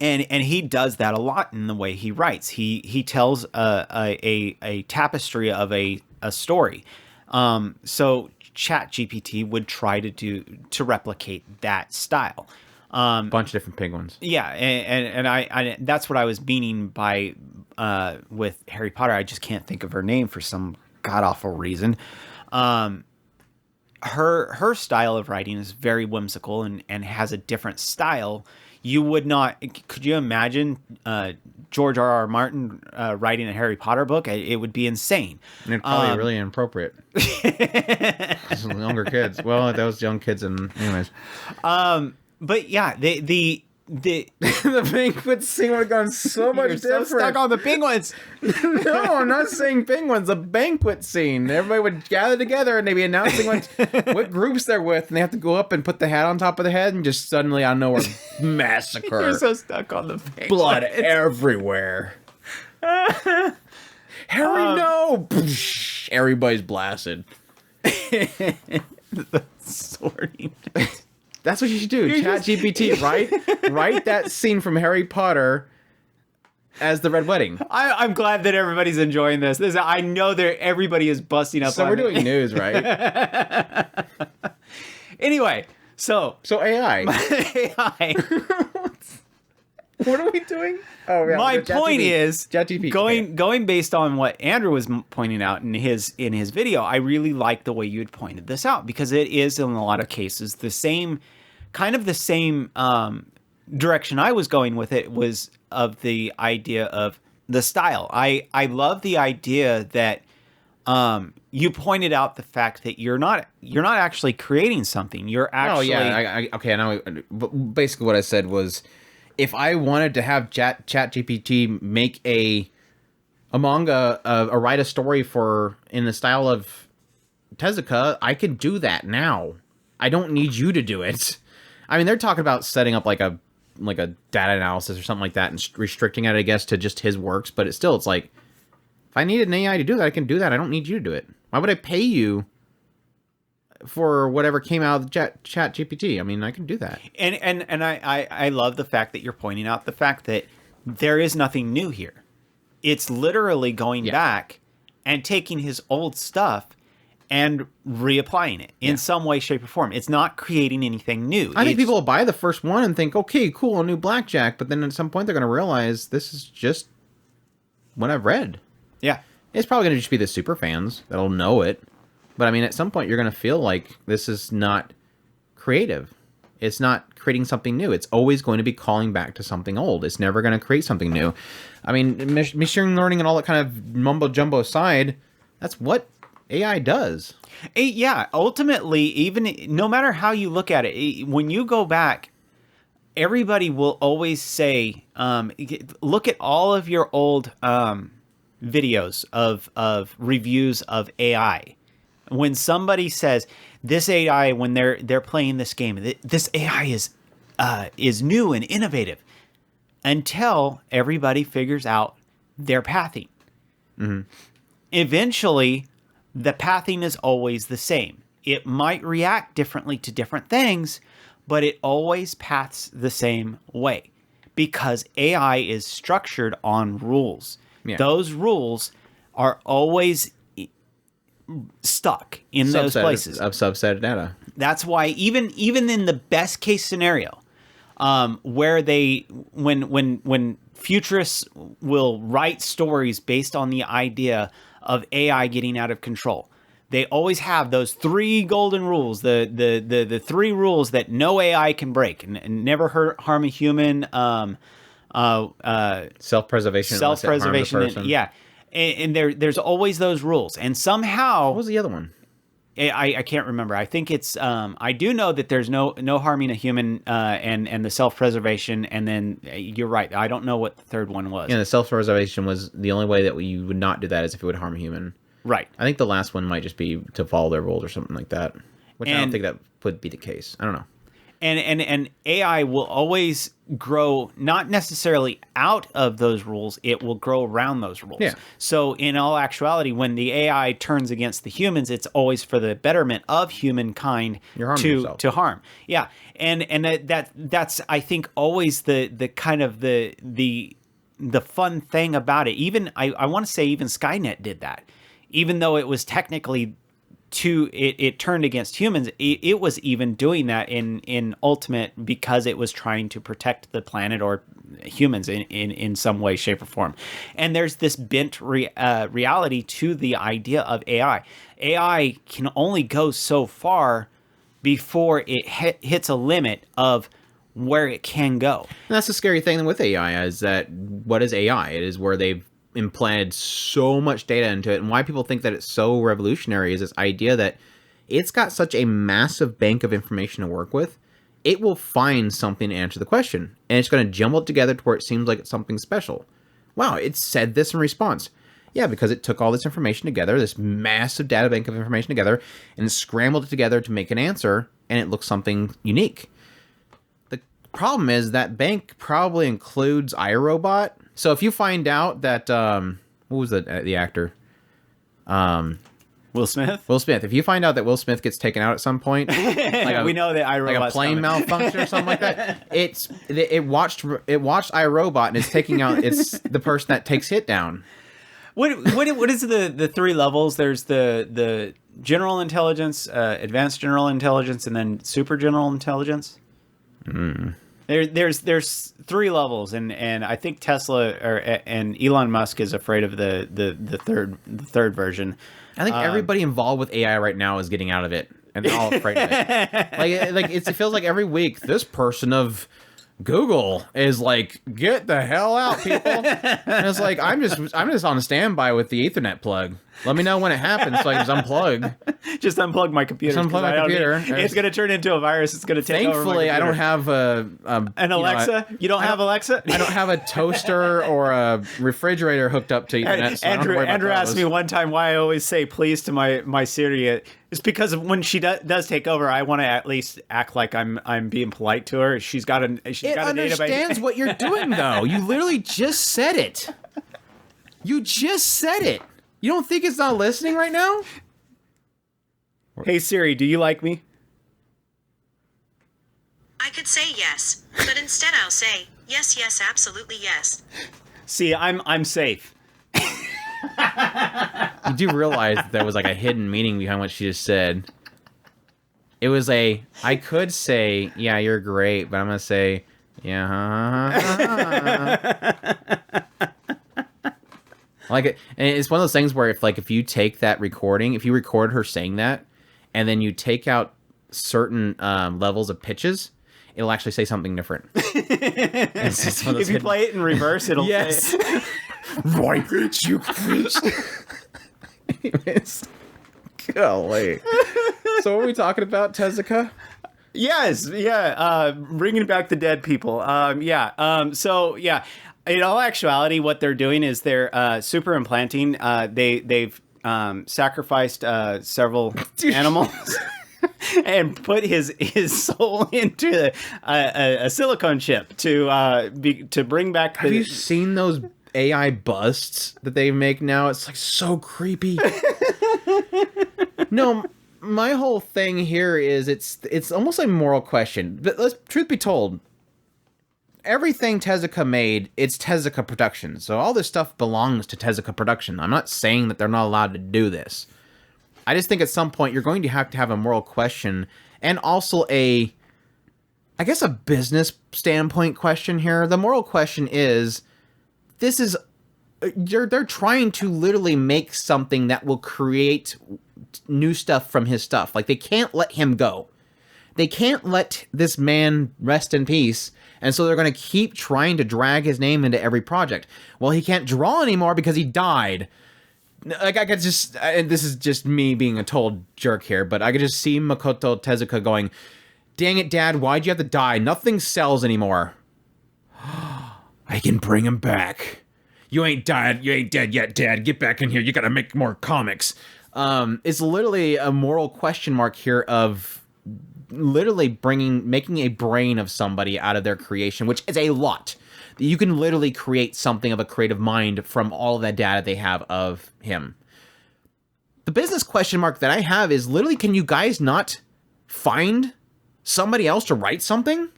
Speaker 2: And he does that a lot in the way he writes. He tells a tapestry of a story. So ChatGPT would try to replicate that style.
Speaker 1: Bunch of different penguins.
Speaker 2: Yeah, and I that's what I was meaning by with Harry Potter. I just can't think of her name for some god awful reason. Her style of writing is very whimsical and has a different style. You would not. Could you imagine George R.R. Martin writing a Harry Potter book? It would be insane.
Speaker 1: And it'd probably be really inappropriate. Younger kids. Well, those young kids, and anyways.
Speaker 2: But yeah, the
Speaker 1: the banquet scene would have gone so much different.
Speaker 2: So stuck on the penguins.
Speaker 1: No, I'm not saying penguins. A banquet scene. Everybody would gather together and they'd be announcing what groups they're with, and they have to go up and put the hat on top of the head, and just suddenly out of nowhere, massacre.
Speaker 2: You're so stuck on the penguins.
Speaker 1: Blood everywhere. Harry, no! Everybody's blasted.
Speaker 2: The sorting.
Speaker 1: That's what you should do. ChatGPT, write that scene from Harry Potter as the Red Wedding.
Speaker 2: I'm glad that everybody's enjoying this. I know that everybody is busting up.
Speaker 1: So we're doing news, right?
Speaker 2: Anyway, so
Speaker 1: AI.
Speaker 2: AI.
Speaker 1: What are we doing? Oh, yeah.
Speaker 2: My point is
Speaker 1: ChatGPT.
Speaker 2: going based on what Andrew was pointing out in his video. I really like the way you had pointed this out, because it is in a lot of cases the same direction I was going with it, was of the idea of the style. I love the idea that you pointed out the fact that you're not actually creating something. You're actually
Speaker 1: okay. Now, basically what I said was, if I wanted to have ChatGPT make a manga, or write a story in the style of Tezuka, I could do that now. I don't need you to do it. I mean, they're talking about setting up like a data analysis or something like that, and restricting it, I guess, to just his works. But it's like, if I needed an AI to do that, I can do that. I don't need you to do it. Why would I pay you for whatever came out of ChatGPT? I mean, I can do that.
Speaker 2: And I love the fact that you're pointing out the fact that there is nothing new here. It's literally going back and taking his old stuff and reapplying it in some way, shape, or form. It's not creating anything new.
Speaker 1: I think people will buy the first one and think, okay, cool, a new BlackJack. But then at some point they're going to realize this is just what I've read.
Speaker 2: Yeah.
Speaker 1: It's probably going to just be the super fans that'll know it. But I mean, at some point you're going to feel like this is not creative. It's not creating something new. It's always going to be calling back to something old. It's never going to create something new. I mean, machine learning and all that kind of mumbo jumbo aside, that's what AI does.
Speaker 2: Yeah, ultimately, even no matter how you look at it, when you go back, everybody will always say, look at all of your old videos of reviews of AI. When somebody says this AI, when they're playing this game, this AI is new and innovative, until everybody figures out their pathing.
Speaker 1: Mm-hmm.
Speaker 2: Eventually, the pathing is always the same. It might react differently to different things, but it always paths the same way, because AI is structured on rules. Yeah. Those rules are always stuck in those places
Speaker 1: of subset data.
Speaker 2: That's why even in the best case scenario, where when futurists will write stories based on the idea of AI getting out of control, they always have those 3 golden rules, the 3 rules that no AI can break, and never harm a human,
Speaker 1: self-preservation,
Speaker 2: yeah. And there's always those rules, and somehow,
Speaker 1: what was the other one?
Speaker 2: I can't remember. I think it's I do know that there's no harming a human, and the self-preservation, and then you're right. I don't know what the third one was.
Speaker 1: Yeah, the self-preservation was the only way that you would not do that, is if it would harm a human.
Speaker 2: Right.
Speaker 1: I think the last one might just be to follow their rules or something like that, which I don't think that would be the case. I don't know.
Speaker 2: And AI will always grow, not necessarily out of those rules, it will grow around those rules.
Speaker 1: Yeah.
Speaker 2: So in all actuality, when the AI turns against the humans, it's always for the betterment of humankind to harm. Yeah. And that's I think always the kind of the fun thing about it. Even I want to say even Skynet did that. Even though it was technically it turned against humans. It was even doing that in Ultimate because it was trying to protect the planet or humans in some way, shape, or form. And there's this bent reality to the idea of AI. AI can only go so far before it hits a limit of where it can go.
Speaker 1: And that's the scary thing with AI is that what is AI? It is where they've implanted so much data into it, and why people think that it's so revolutionary is this idea that it's got such a massive bank of information to work with, it will find something to answer the question, and it's going to jumble it together to where it seems like it's something special. Wow, it said this in response. Yeah, because it took all this information together, this massive data bank of information together, and scrambled it together to make an answer, and it looks something unique. The problem is that bank probably includes iRobot. So if you find out that, what was the actor?
Speaker 2: Will Smith?
Speaker 1: Will Smith. If you find out that Will Smith gets taken out at some point, like
Speaker 2: we know that iRobot's
Speaker 1: like a plane malfunction or something like that, it watched iRobot and it's taking out the person that takes it down.
Speaker 2: What is the three levels? There's the general intelligence, advanced general intelligence, and then super general intelligence. There's three levels, and I think Tesla and Elon Musk is afraid of the third version.
Speaker 1: I think everybody involved with AI right now is getting out of it, and they're all afraid of it. It feels like every week this person of Google is like, get the hell out, people. And it's like, I'm just on standby with the Ethernet plug. Let me know when it happens so I just unplug.
Speaker 2: Just unplug my computer.
Speaker 1: Just unplug my computer.
Speaker 2: It's going to turn into a virus. It's going to take over my
Speaker 1: Thankfully, I don't have
Speaker 2: an Alexa. You don't have Alexa?
Speaker 1: I don't have a toaster or a refrigerator hooked up to Ethernet. So
Speaker 2: Andrew asked me one time why I always say please to my Siri. It's because when she does take over, I want to at least act like I'm being polite to her. She's got a database.
Speaker 1: It understands what you're doing, though. You literally just said it. You just said it. You don't think it's not listening right now?
Speaker 2: Hey Siri, do you like me?
Speaker 3: I could say yes, but instead I'll say yes, absolutely yes.
Speaker 2: See, I'm safe.
Speaker 1: You do realize that there was like a hidden meaning behind what she just said. It was I could say, yeah, you're great, but I'm going to say, yeah. Like, and it's one of those things where if you take that recording, if you record her saying that, and then you take out certain levels of pitches, it'll actually say something different.
Speaker 2: If you play it in reverse, it'll say...
Speaker 1: Why did you Anyways. Golly. So what are we talking about, Tezuka?
Speaker 2: Yes, yeah. Bringing back the dead people. So, yeah. In all actuality, what they're doing is they're super implanting. They've sacrificed several animals and put his soul into a silicone chip to bring back.
Speaker 1: Have you seen those AI busts that they make now? It's like so creepy. No, my whole thing here is it's almost like a moral question. But truth be told, everything Tezuka made, it's Tezuka Production. So all this stuff belongs to Tezuka Production. I'm not saying that they're not allowed to do this. I just think at some point you're going to have a moral question and also I guess a business standpoint question here. The moral question is, they're trying to literally make something that will create new stuff from his stuff. Like, they can't let him go. They can't let this man rest in peace. And so they're going to keep trying to drag his name into every project. Well, he can't draw anymore because he died. Like, I could just, and this is just me being a total jerk here, but I could just see Makoto Tezuka going, dang it, Dad, why'd you have to die? Nothing sells anymore. I can bring him back. You ain't died. You ain't dead yet, Dad. Get back in here. You gotta make more comics. It's literally a moral question mark here of literally making a brain of somebody out of their creation, which is a lot. You can literally create something of a creative mind from all of that data they have of him. The business question mark that I have is literally, can you guys not find somebody else to write something?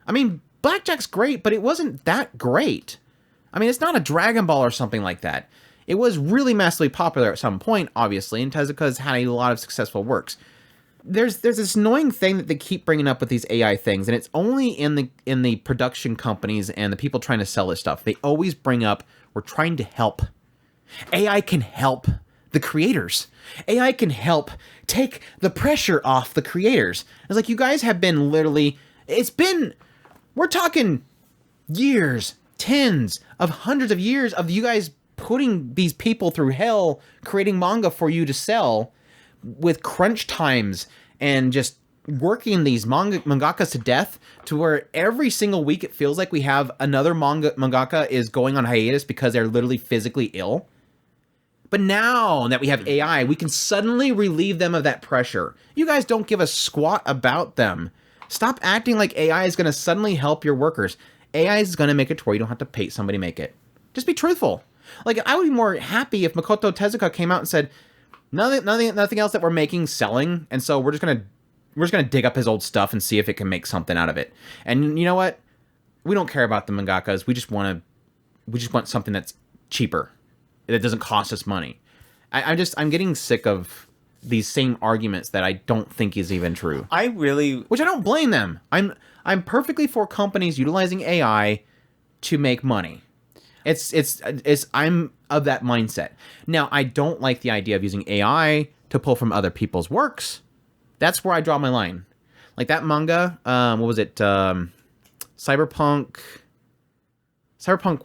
Speaker 1: I mean, BlackJack's great, but it wasn't that great. I mean, it's not a Dragon Ball or something like that. It was really massively popular at some point, obviously, and Tezuka's had a lot of successful works. There's this annoying thing that they keep bringing up with these AI things, and it's only in the production companies and the people trying to sell this stuff. They always bring up, we're trying to help. AI can help the creators. AI can help take the pressure off the creators. It's like, you guys have been literally, we're talking years, tens of hundreds of years of you guys putting these people through hell, creating manga for you to sell with crunch times and just working these mangakas to death, to where every single week it feels like we have another mangaka is going on hiatus because they're literally physically ill. But now that we have AI, we can suddenly relieve them of that pressure. You guys don't give a squat about them. Stop acting like AI is going to suddenly help your workers. AI is going to make it to where you don't have to pay somebody to make it. Just be truthful. Like, I would be more happy if Makoto Tezuka came out and said, nothing else that we're making selling, and so we're just gonna dig up his old stuff and see if it can make something out of it. And you know what? We don't care about the mangakas. We just want something that's cheaper, that doesn't cost us money. I'm getting sick of these same arguments that I don't think is even true. Which I don't blame them. I'm perfectly for companies utilizing AI to make money. I'm of that mindset. Now, I don't like the idea of using AI to pull from other people's works. That's where I draw my line. Like that manga, what was it? Cyberpunk,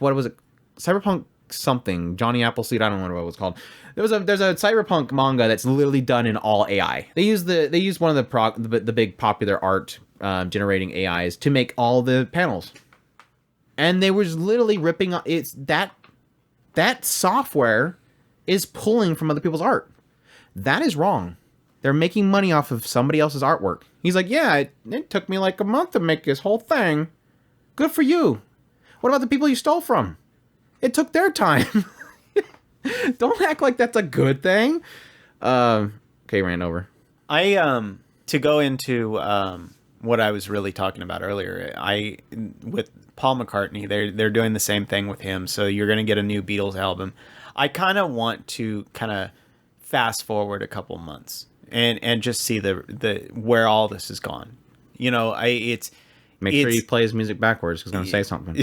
Speaker 1: what was it? Cyberpunk something. Johnny Appleseed, I don't know what it was called. There's a Cyberpunk manga that's literally done in all AI. They use one of the big popular art generating AIs to make all the panels. And they were literally ripping up. It's that software is pulling from other people's art. That is wrong. They're making money off of somebody else's artwork. He's like, yeah, it took me like a month to make this whole thing. Good for you. What about the people you stole from? It took their time. Don't act like that's a good thing. Okay, ran over.
Speaker 2: To go into what I was really talking about earlier, with Paul McCartney, they're doing the same thing with him. So you're going to get a new Beatles album. I kind of want to fast forward a couple months and just see the where all this has gone. You know,
Speaker 1: Make sure you play his music backwards because I'm going to say something.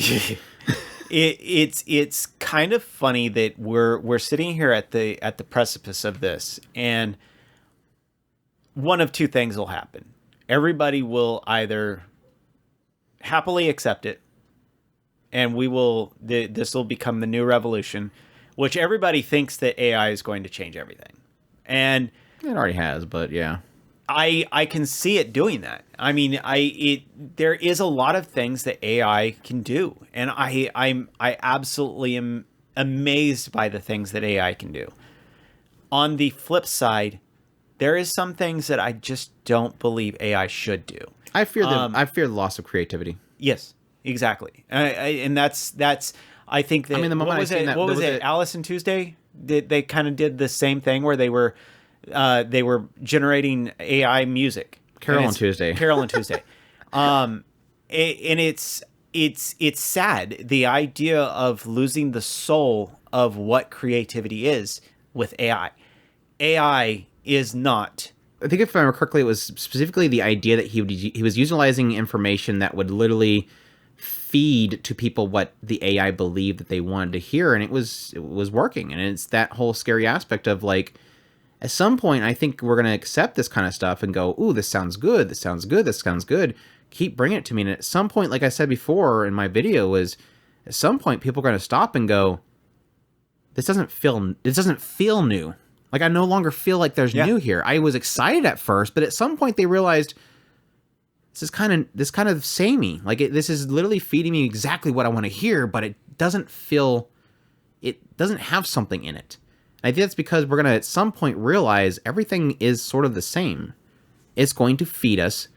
Speaker 2: It's kind of funny that we're sitting here at the precipice of this, and one of two things will happen. Everybody will either happily accept it, and this will become the new revolution, which everybody thinks that AI is going to change everything. And
Speaker 1: it already has, but yeah.
Speaker 2: I can see it doing that. I mean, there is a lot of things that AI can do, and I absolutely am amazed by the things that AI can do. On the flip side, there is some things that I just don't believe AI should do.
Speaker 1: I fear the loss of creativity.
Speaker 2: Yes, exactly. And that's I think that.
Speaker 1: I mean, the moment
Speaker 2: what was it? Alice in Tuesday? They kind of did the same thing where they were generating AI music.
Speaker 1: Carol on Tuesday.
Speaker 2: And it's sad, the idea of losing the soul of what creativity is with AI. AI is not.
Speaker 1: I think if I remember correctly, it was specifically the idea that he was utilizing information that would literally feed to people what the AI believed that they wanted to hear, and it was working. And it's that whole scary aspect of like, at some point, I think we're going to accept this kind of stuff and go, ooh, this sounds good, this sounds good, this sounds good. Keep bringing it to me. And at some point, like I said before in my video, at some point people are going to stop and go, this doesn't feel new. Like, I no longer feel like there's new here. I was excited at first, but at some point they realized this is kind of samey. Like, this is literally feeding me exactly what I want to hear, but it doesn't have something in it. I think that's because we're going to at some point realize everything is sort of the same. It's going to feed us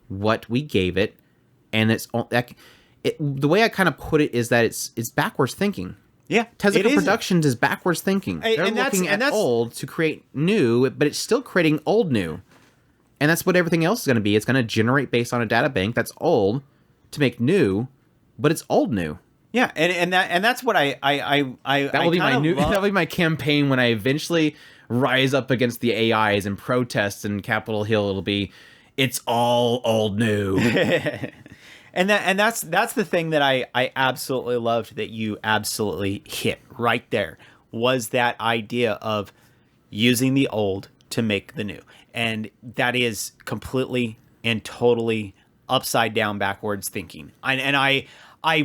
Speaker 1: what we gave it, and the way I kind of put it is that it's backwards thinking.
Speaker 2: Yeah,
Speaker 1: Tezuka Productions is backwards thinking. They're looking at old to create new, but it's still creating old new. And that's what everything else is going to be. It's going to generate based on a data bank that's old to make new, but it's old new.
Speaker 2: Yeah, and that's what
Speaker 1: That will be my new. That will be my campaign when I eventually rise up against the AIs and protest in Capitol Hill. It'll be, it's all old new.
Speaker 2: And that's the thing that I absolutely loved that you absolutely hit right there, was that idea of using the old to make the new. And that is completely and totally upside down backwards thinking. I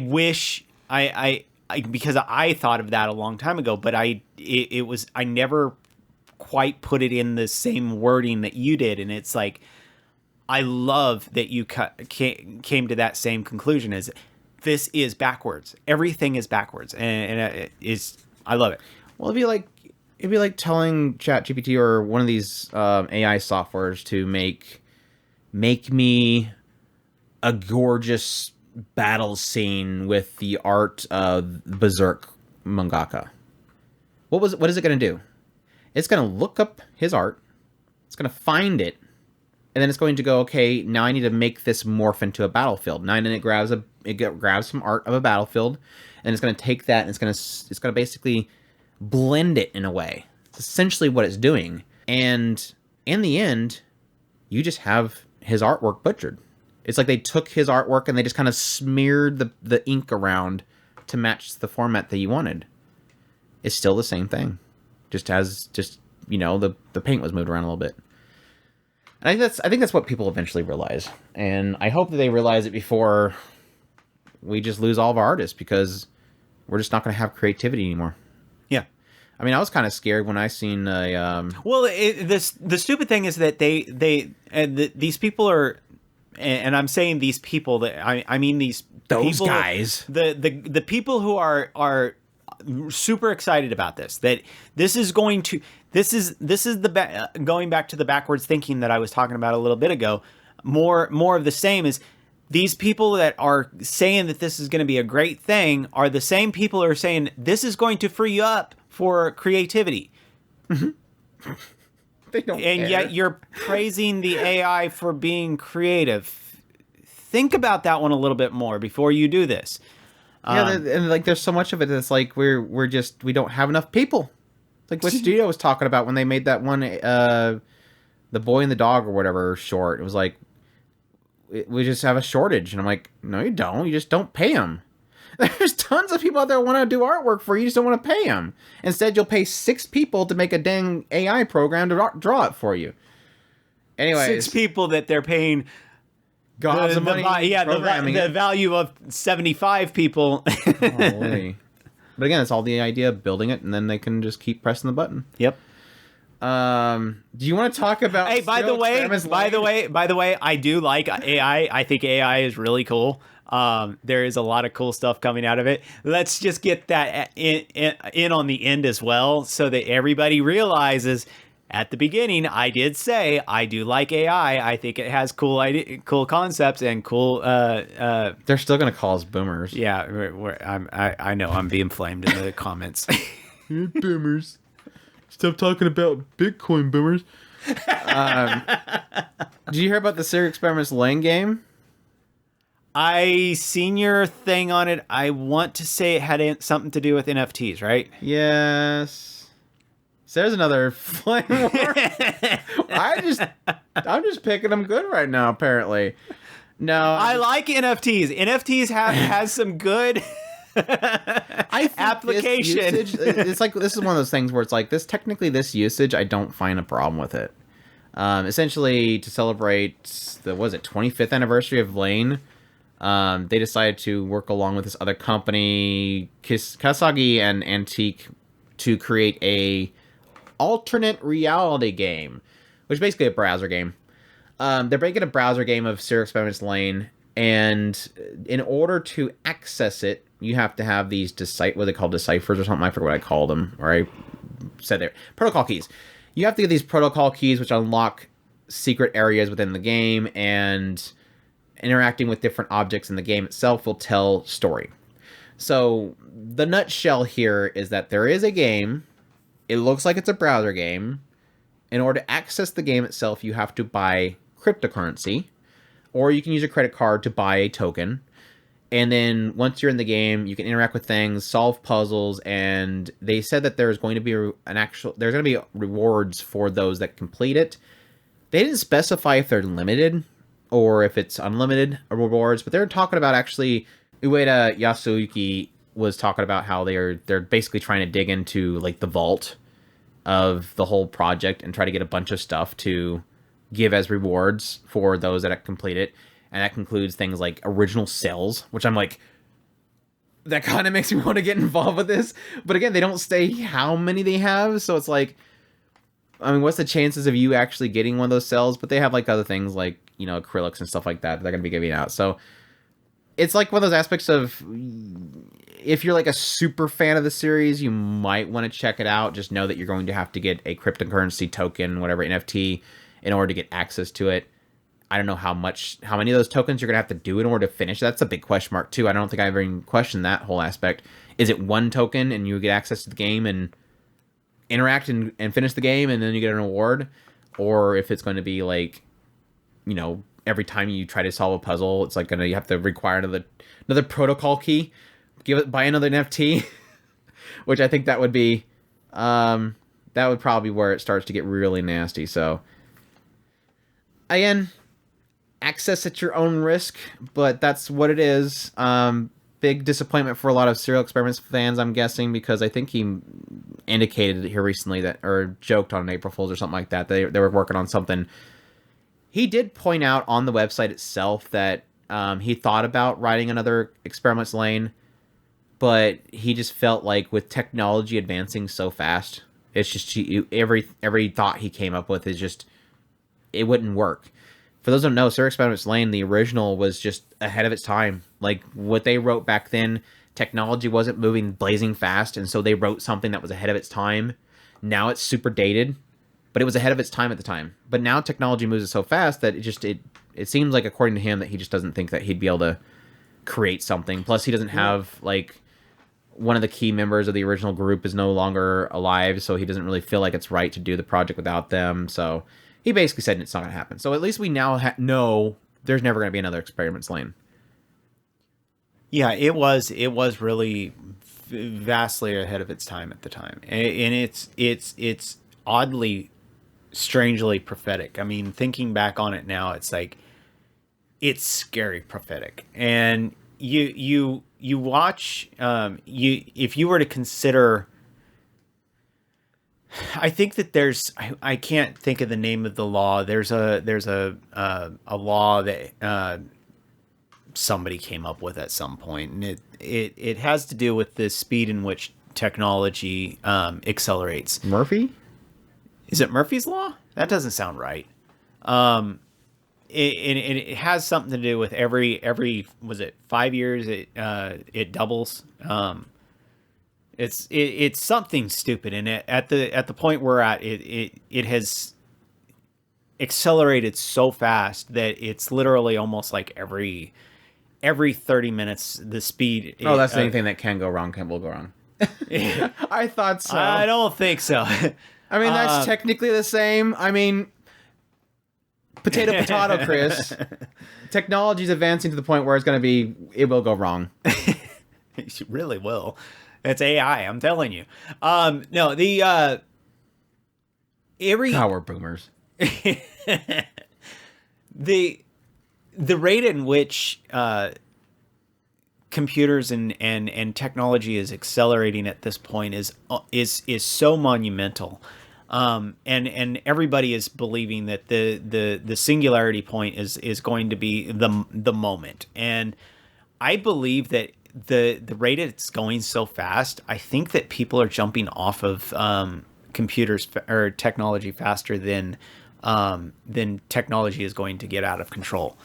Speaker 2: wish I because I thought of that a long time ago, but I never quite put it in the same wording that you did. And it's like, I love that you came to that same conclusion, as this is backwards. Everything is backwards, and it is. I love it.
Speaker 1: Well, it'd be like telling ChatGPT or one of these AI softwares to make me a gorgeous battle scene with the art of Berserk mangaka. What is it going to do? It's going to look up his art. It's going to find it. And then it's going to go, okay, now I need to make this morph into a battlefield. Now then it grabs some art of a battlefield, and it's going to take that and it's going to basically blend it in a way. It's essentially what it's doing. And in the end, you just have his artwork butchered. It's like they took his artwork and they just kind of smeared the ink around to match the format that you wanted. It's still the same thing. Just the paint was moved around a little bit. And I think that's what people eventually realize. And I hope that they realize it before we just lose all of our artists, because we're just not going to have creativity anymore.
Speaker 2: Yeah.
Speaker 1: I mean, I was kind of scared when I seen
Speaker 2: Well, the stupid thing is that these people are, and I'm saying these people, that I mean those people,
Speaker 1: guys,
Speaker 2: the people who are super excited about this, that this is going to, this is going back to the backwards thinking that I was talking about a little bit ago. More of the same is, these people that are saying that this is going to be a great thing are the same people who are saying this is going to free you up for creativity.
Speaker 1: They don't
Speaker 2: and
Speaker 1: care.
Speaker 2: Yet you're praising the AI for being creative. Think about that one a little bit more before you do this.
Speaker 1: Yeah, and like there's so much of it that's like we don't have enough people. Like what studio was talking about when they made that one, The Boy and the Dog or whatever short. It was like, we just have a shortage, and I'm like, no, you don't. You just don't pay them. There's tons of people out there who want to do artwork for you. You just don't want to pay them. Instead, you'll pay 6 people to make a dang AI program to draw it for you. Anyways,
Speaker 2: 6 people that they're paying
Speaker 1: gobs of money.
Speaker 2: The value of 75 people.
Speaker 1: Holy. But again, it's all the idea of building it, and then they can just keep pressing the button.
Speaker 2: Yep.
Speaker 1: Do you want to talk about?
Speaker 2: Hey, by the way, I do like AI. I think AI is really cool. There is a lot of cool stuff coming out of it. Let's just get that in on the end as well, so that everybody realizes. At the beginning, I did say I do like AI. I think it has cool concepts and cool.
Speaker 1: They're still gonna call us boomers.
Speaker 2: Yeah, I know I'm being flamed in the comments.
Speaker 1: Boomers. Stop talking about Bitcoin, boomers. Did you hear about the Serial Experiments Lain game?
Speaker 2: I seen your thing on it. I want to say it had something to do with NFTs, right?
Speaker 1: Yes. So there's another flame war. I'm just picking them good right now, apparently. No.
Speaker 2: I like NFTs. NFTs has some good application.
Speaker 1: It's like, this is one of those things where it's like, this usage, I don't find a problem with it. Essentially, to celebrate the 25th anniversary of Lain, they decided to work along with this other company, Kasagi and Antique, to create a alternate reality game, which is basically a browser game. They're making a browser game of Serial Experiments Lain, and in order to access it, you have to have these what they call deciphers or something. I forget what I called them, or I said there. Protocol keys. You have to get these protocol keys, which unlock secret areas within the game, and interacting with different objects in the game itself will tell story. So the nutshell here is that there is a game. It looks like it's a browser game. In order to access the game itself, you have to buy cryptocurrency, or you can use a credit card to buy a token. And then once you're in the game, you can interact with things, solve puzzles, and they said that there's going to be there's going to be rewards for those that complete it. They didn't specify if they're limited or if it's unlimited rewards, but they're talking about actually Ueda Yasuyuki was talking about how they're basically trying to dig into like the vault of the whole project and try to get a bunch of stuff to give as rewards for those that complete it. And that concludes things like original cells, which I'm like, that kind of makes me want to get involved with this. But again, they don't say how many they have. So it's like, I mean, what's the chances of you actually getting one of those cells? But they have like other things like, you know, acrylics and stuff like that they're going to be giving out. So it's like one of those aspects of, if you're like a super fan of the series, you might want to check it out. Just know that you're going to have to get a cryptocurrency token, whatever, NFT, in order to get access to it. I don't know how many of those tokens you're going to have to do in order to finish. That's a big question mark too. I don't think I ever even questioned that whole aspect. Is it one token and you get access to the game and interact and finish the game and then you get an award? Or if it's going to be like, you know, every time you try to solve a puzzle, it's like you have to require another protocol key, buy another NFT, which I think that would be, that would probably be where it starts to get really nasty. So again, access at your own risk, but that's what it is. Big disappointment for a lot of Serial Experiments fans, I'm guessing, because I think he indicated here recently that, or joked on April Fool's or something like that, they were working on something. He did point out on the website itself that he thought about writing another Experiments Lain, but he just felt like with technology advancing so fast, it's just every thought he came up with is just, it wouldn't work. For those who don't know, Serial Experiments Lain, the original, was just ahead of its time. Like, what they wrote back then, technology wasn't moving blazing fast, and so they wrote something that was ahead of its time. Now it's super dated, but it was ahead of its time at the time. But now technology moves so fast that it seems like, according to him, that he just doesn't think that he'd be able to create something. Plus, he doesn't have, like, one of the key members of the original group is no longer alive, so he doesn't really feel like it's right to do the project without them, so he basically said it's not going to happen. So at least we now know there's never going to be another Experiments Lain.
Speaker 2: Yeah, it was really vastly ahead of its time at the time, and it's oddly, strangely prophetic. I mean, thinking back on it now, it's like, it's scary prophetic. And you watch, if you were to consider, I think that I can't think of the name of the law. There's a law that somebody came up with at some point, and it has to do with the speed in which technology accelerates.
Speaker 1: Murphy?
Speaker 2: Is it Murphy's Law? That doesn't sound right. It has something to do with every was it 5 years it doubles. It's something stupid, and at the point we're at, it has accelerated so fast that it's literally almost like every 30 minutes the speed.
Speaker 1: Oh, that's anything that can go wrong will go wrong. I thought so.
Speaker 2: I don't think so.
Speaker 1: I mean, that's technically the same. I mean, potato, Chris. Technology's advancing to the point where it will go wrong.
Speaker 2: It really will. It's AI, I'm telling you. No, the
Speaker 1: power boomers.
Speaker 2: The rate in which computers and technology is accelerating at this point is so monumental. And everybody is believing that the singularity point is going to be the moment. And I believe that the rate it's going so fast, I think that people are jumping off of computers or technology faster than technology is going to get out of control.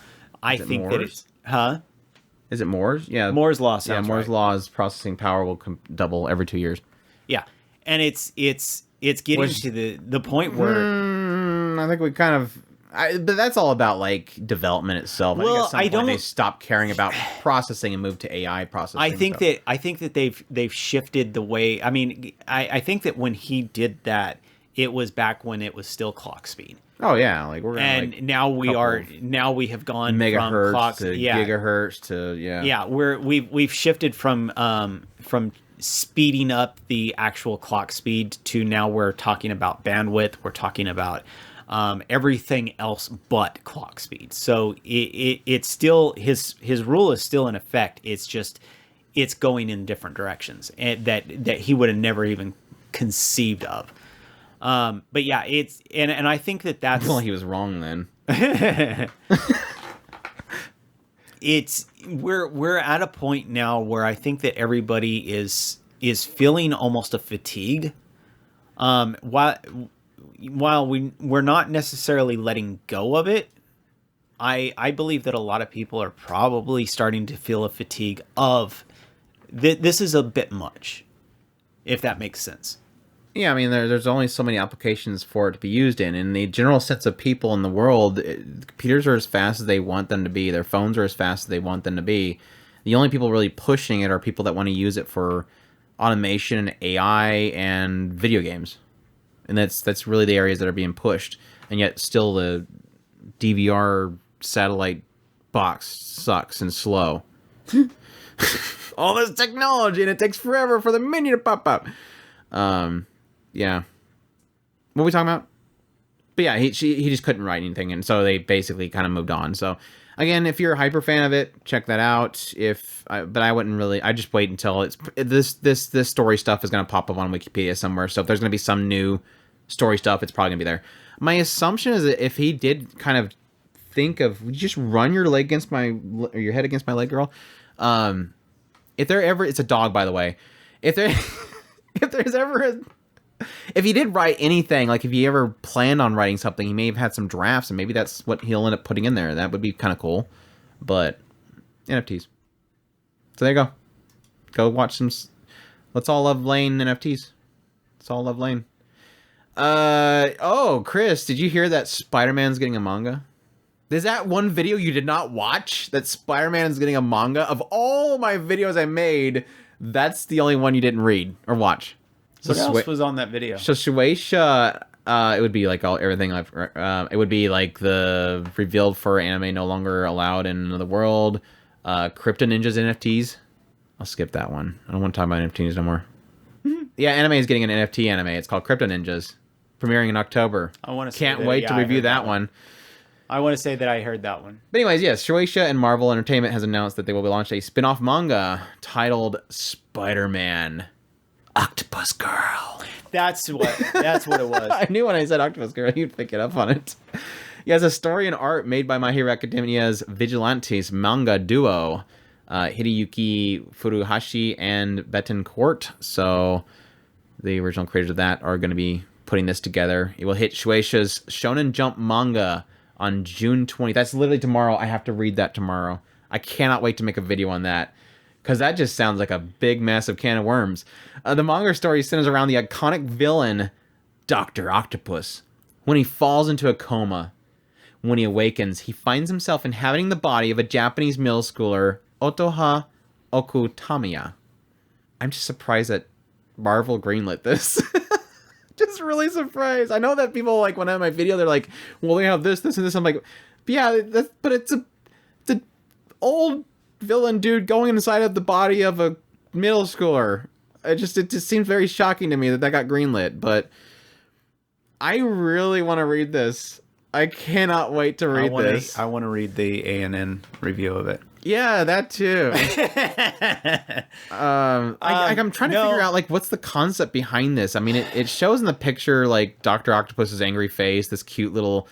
Speaker 2: I think that it's
Speaker 1: Is it Moore's? Yeah,
Speaker 2: Moore's law. Sounds
Speaker 1: Moore's
Speaker 2: right.
Speaker 1: law's processing power will double every 2 years.
Speaker 2: Yeah, and it's getting to the point where
Speaker 1: I think we kind of. But that's all about like development itself.
Speaker 2: Well,
Speaker 1: I think at some point they stopped caring about processing and moved to AI processing.
Speaker 2: I think that they've shifted the way. I mean, I think that when he did that, it was back when it was still clock speed.
Speaker 1: Oh yeah, like we're gonna,
Speaker 2: And
Speaker 1: like,
Speaker 2: now we have gone from
Speaker 1: megahertz
Speaker 2: clock
Speaker 1: to gigahertz to
Speaker 2: Yeah, we've shifted from speeding up the actual clock speed to now we're talking about bandwidth. We're talking about everything else but clock speed. So it's still his rule is still in effect. It's just it's going in different directions and that he would have never even conceived of. But yeah, it's and I think that's
Speaker 1: well, he was wrong then.
Speaker 2: It's we're at a point now where I think that everybody is feeling almost a fatigue. While we're not necessarily letting go of it, I believe that a lot of people are probably starting to feel a fatigue of this is a bit much, if that makes sense.
Speaker 1: Yeah, I mean, there's only so many applications for it to be used in. In the general sense of people in the world, computers are as fast as they want them to be. Their phones are as fast as they want them to be. The only people really pushing it are people that want to use it for automation and AI and video games. And that's really the areas that are being pushed. And yet still the DVR satellite box sucks and slow. All this technology, and it takes forever for the menu to pop up. Yeah. What are we talking about? But yeah, he just couldn't write anything, and so they basically kind of moved on. So again, if you're a hyper fan of it, check that out. But I wouldn't really. I just wait until this story stuff is going to pop up on Wikipedia somewhere. So if there's going to be some new story stuff, it's probably going to be there. My assumption is that if he did kind of think of, would you just run your leg against or your head against my leg, girl? If there ever, it's a dog, by the way. If there's ever if he did write anything, like if he ever planned on writing something, he may have had some drafts, and maybe that's what he'll end up putting in there. That would be kind of cool. But NFTs. So there you go. Go watch some. Let's all love Lain NFTs. Let's all love Lain. Oh, Chris, did you hear that Spider-Man's getting a manga? Is that one video you did not watch? That Spider-Man is getting a manga? Of all my videos I made, that's the only one you didn't read or watch.
Speaker 2: What else was on that video?
Speaker 1: So Shueisha, it would be like everything. It would be like the revealed for anime no longer allowed in the world. Crypto Ninjas NFTs. I'll skip that one. I don't want to talk about NFTs no more. Yeah, anime is getting an NFT anime. It's called Crypto Ninjas, premiering in October. Can't wait to review that one.
Speaker 2: I want to say that I heard that one.
Speaker 1: But anyways, yes, Shueisha and Marvel Entertainment has announced that they will be launching a spin-off manga titled Spider-Man Octopus Girl.
Speaker 2: That's what it was.
Speaker 1: I knew when I said Octopus Girl, you'd pick it up on it. He has a story and art made by My Hero Academia's Vigilantes manga duo, Hideyuki Furuhashi and Betancourt. So the original creators of that are going to be putting this together. It will hit Shueisha's Shonen Jump manga on June 20th. That's literally tomorrow. I have to read that tomorrow. I cannot wait to make a video on that, because that just sounds like a big, massive can of worms. The manga story centers around the iconic villain, Dr. Octopus. When he falls into a coma, when he awakens, he finds himself inhabiting the body of a Japanese middle schooler, Otoha Okutamiya. I'm just surprised that Marvel greenlit this. Just really surprised. I know that people, like, when I have my video, they're like, well, they have this, and this. I'm like, yeah, but it's an old villain dude going inside of the body of a middle schooler. It just seems very shocking to me that got greenlit, but I really want to read this. I cannot wait to read this.
Speaker 2: I want to read the ANN review of it.
Speaker 1: Yeah, that too. I'm trying to figure out, like, what's the concept behind this. I mean, it shows in the picture, like, Dr. Octopus's angry face, this cute little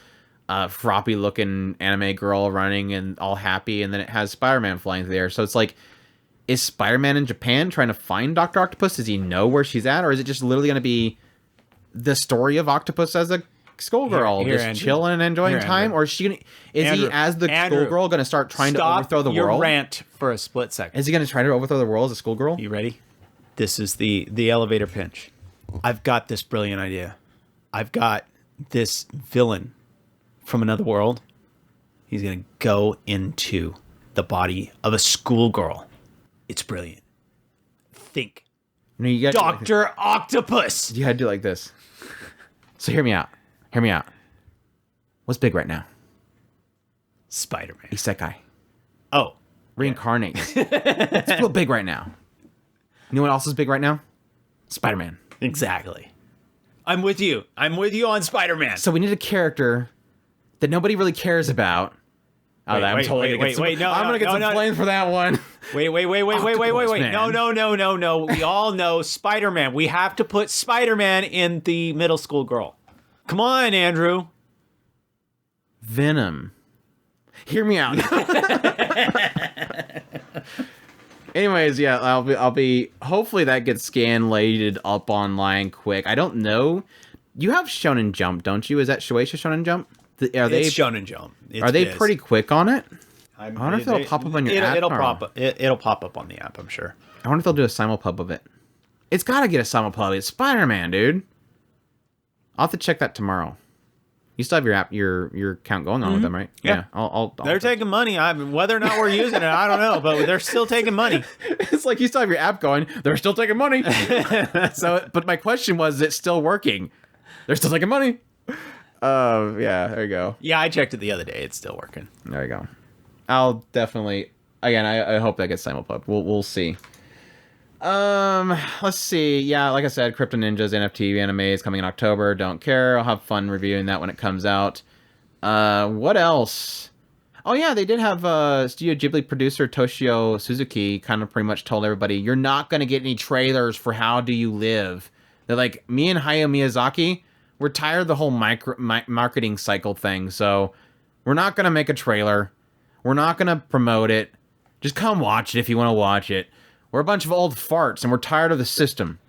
Speaker 1: froppy looking anime girl running and all happy, and then it has Spider-Man flying through the air. So it's like, is Spider-Man in Japan trying to find Dr. Octopus? Does he know where she's at? Or is it just literally going to be the story of Octopus as a schoolgirl, just Andrew, chilling and enjoying time? Andrew. Or is she gonna, he, as the schoolgirl, going to start trying to overthrow the world?
Speaker 2: Your rant for a split second.
Speaker 1: Is he going to try to overthrow the world as a schoolgirl?
Speaker 2: You ready? This is the elevator pitch. I've got this brilliant idea. I've got this villain from another world. He's going to go into the body of a schoolgirl. It's brilliant. Think.
Speaker 1: No, you got
Speaker 2: Dr. Octopus.
Speaker 1: You had to do like this. So hear me out. Hear me out. What's big right now?
Speaker 2: Spider-Man.
Speaker 1: Isekai.
Speaker 2: Oh.
Speaker 1: Reincarnates. It's real big right now. You know what else is big right now? Spider-Man.
Speaker 2: Exactly. I'm with you. I'm with you on Spider-Man.
Speaker 1: So we need a character that nobody really cares about.
Speaker 2: Wait,
Speaker 1: I'm totally gonna get some flames for that one.
Speaker 2: Wait. No. We all know Spider-Man. We have to put Spider-Man in the middle school girl. Come on, Andrew.
Speaker 1: Venom. Hear me out. Anyways, yeah, I'll be. Hopefully that gets scan-lated up online quick. I don't know. You have Shonen Jump, don't you? Is that Shueisha Shonen Jump? It's
Speaker 2: Shonen Jump.
Speaker 1: Are they pretty quick on it?
Speaker 2: I
Speaker 1: wonder if they'll pop up on your app.
Speaker 2: It'll pop up. It'll pop up on the app, I'm sure.
Speaker 1: I wonder if they'll do a simulpub of it. It's got to get a simulpub. It's Spider-Man, dude. I'll have to check that tomorrow. You still have your app, your account going on with them, right?
Speaker 2: Yeah.
Speaker 1: I'll
Speaker 2: They're taking money. Whether or not we're using it, I don't know, but they're still taking money.
Speaker 1: It's like you still have your app going. They're still taking money. But my question was, is it still working? They're still taking money. Yeah, there you go.
Speaker 2: Yeah, I checked it the other day. It's still working.
Speaker 1: There you go. I'll definitely. Again, I hope that gets simulpub. We'll see. Let's see. Yeah, like I said, Crypto Ninjas NFT anime is coming in October. Don't care. I'll have fun reviewing that when it comes out. What else? Oh yeah, they did have Studio Ghibli producer Toshio Suzuki kind of pretty much told everybody, you're not going to get any trailers for How Do You Live. They're like, me and Hayao Miyazaki, we're tired of the whole marketing cycle thing, so we're not going to make a trailer. We're not going to promote it. Just come watch it if you want to watch it. We're a bunch of old farts, and we're tired of the system.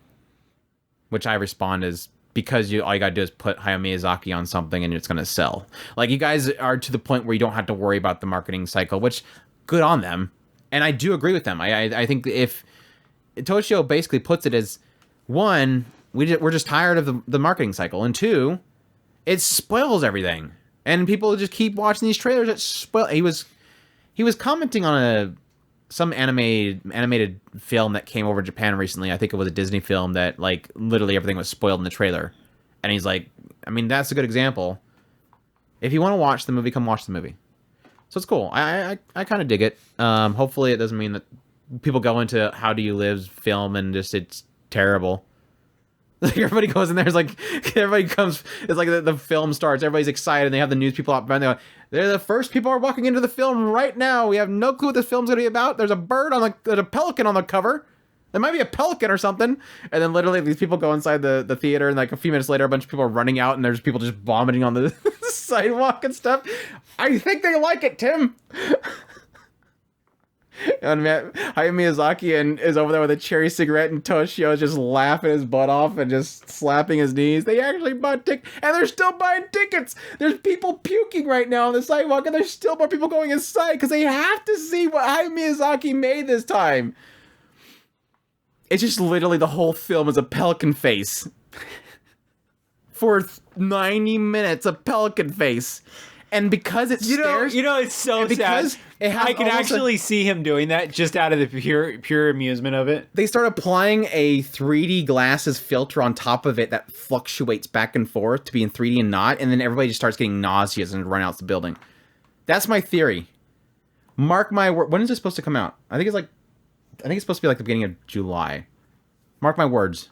Speaker 1: Which I respond is, because all you gotta do is put Hayao Miyazaki on something and it's gonna sell. Like, you guys are to the point where you don't have to worry about the marketing cycle, which, good on them. And I do agree with them. I think if Toshio basically puts it as, one, we're just tired of the marketing cycle, and two, it spoils everything. And people just keep watching these trailers that spoil. He was commenting on some animated film that came over Japan recently. I think it was a Disney film that, like, literally everything was spoiled in the trailer. And he's like, I mean, that's a good example. If you want to watch the movie, come watch the movie. So it's cool. I kind of dig it. Hopefully it doesn't mean that people go into How Do You Live's film and just it's terrible. Like, everybody goes in there, it's like, everybody comes, it's like the film starts, everybody's excited, and they have the news people out front, they're the first people are walking into the film right now, we have no clue what this film's gonna be about, there's a bird there's a pelican on the cover, there might be a pelican or something, and then literally these people go inside the theater, and like a few minutes later, a bunch of people are running out, and there's people just vomiting on the sidewalk and stuff. I think they like it, Tim! And Hayao Miyazaki is over there with a cherry cigarette, and Toshio is just laughing his butt off and just slapping his knees. They actually bought tickets, and they're still buying tickets. There's people puking right now on the sidewalk, and there's still more people going inside because they have to see what Hayao Miyazaki made this time. It's just literally the whole film is a pelican face. For 90 minutes, a pelican face. And because it stares...
Speaker 2: it's so sad. I can actually see him doing that just out of the pure amusement of it.
Speaker 1: They start applying a 3D glasses filter on top of it that fluctuates back and forth to be in 3D and not, and then everybody just starts getting nauseous and run out the building. That's my theory. Mark my word. When is this supposed to come out? I think it's supposed to be like the beginning of July. Mark my words.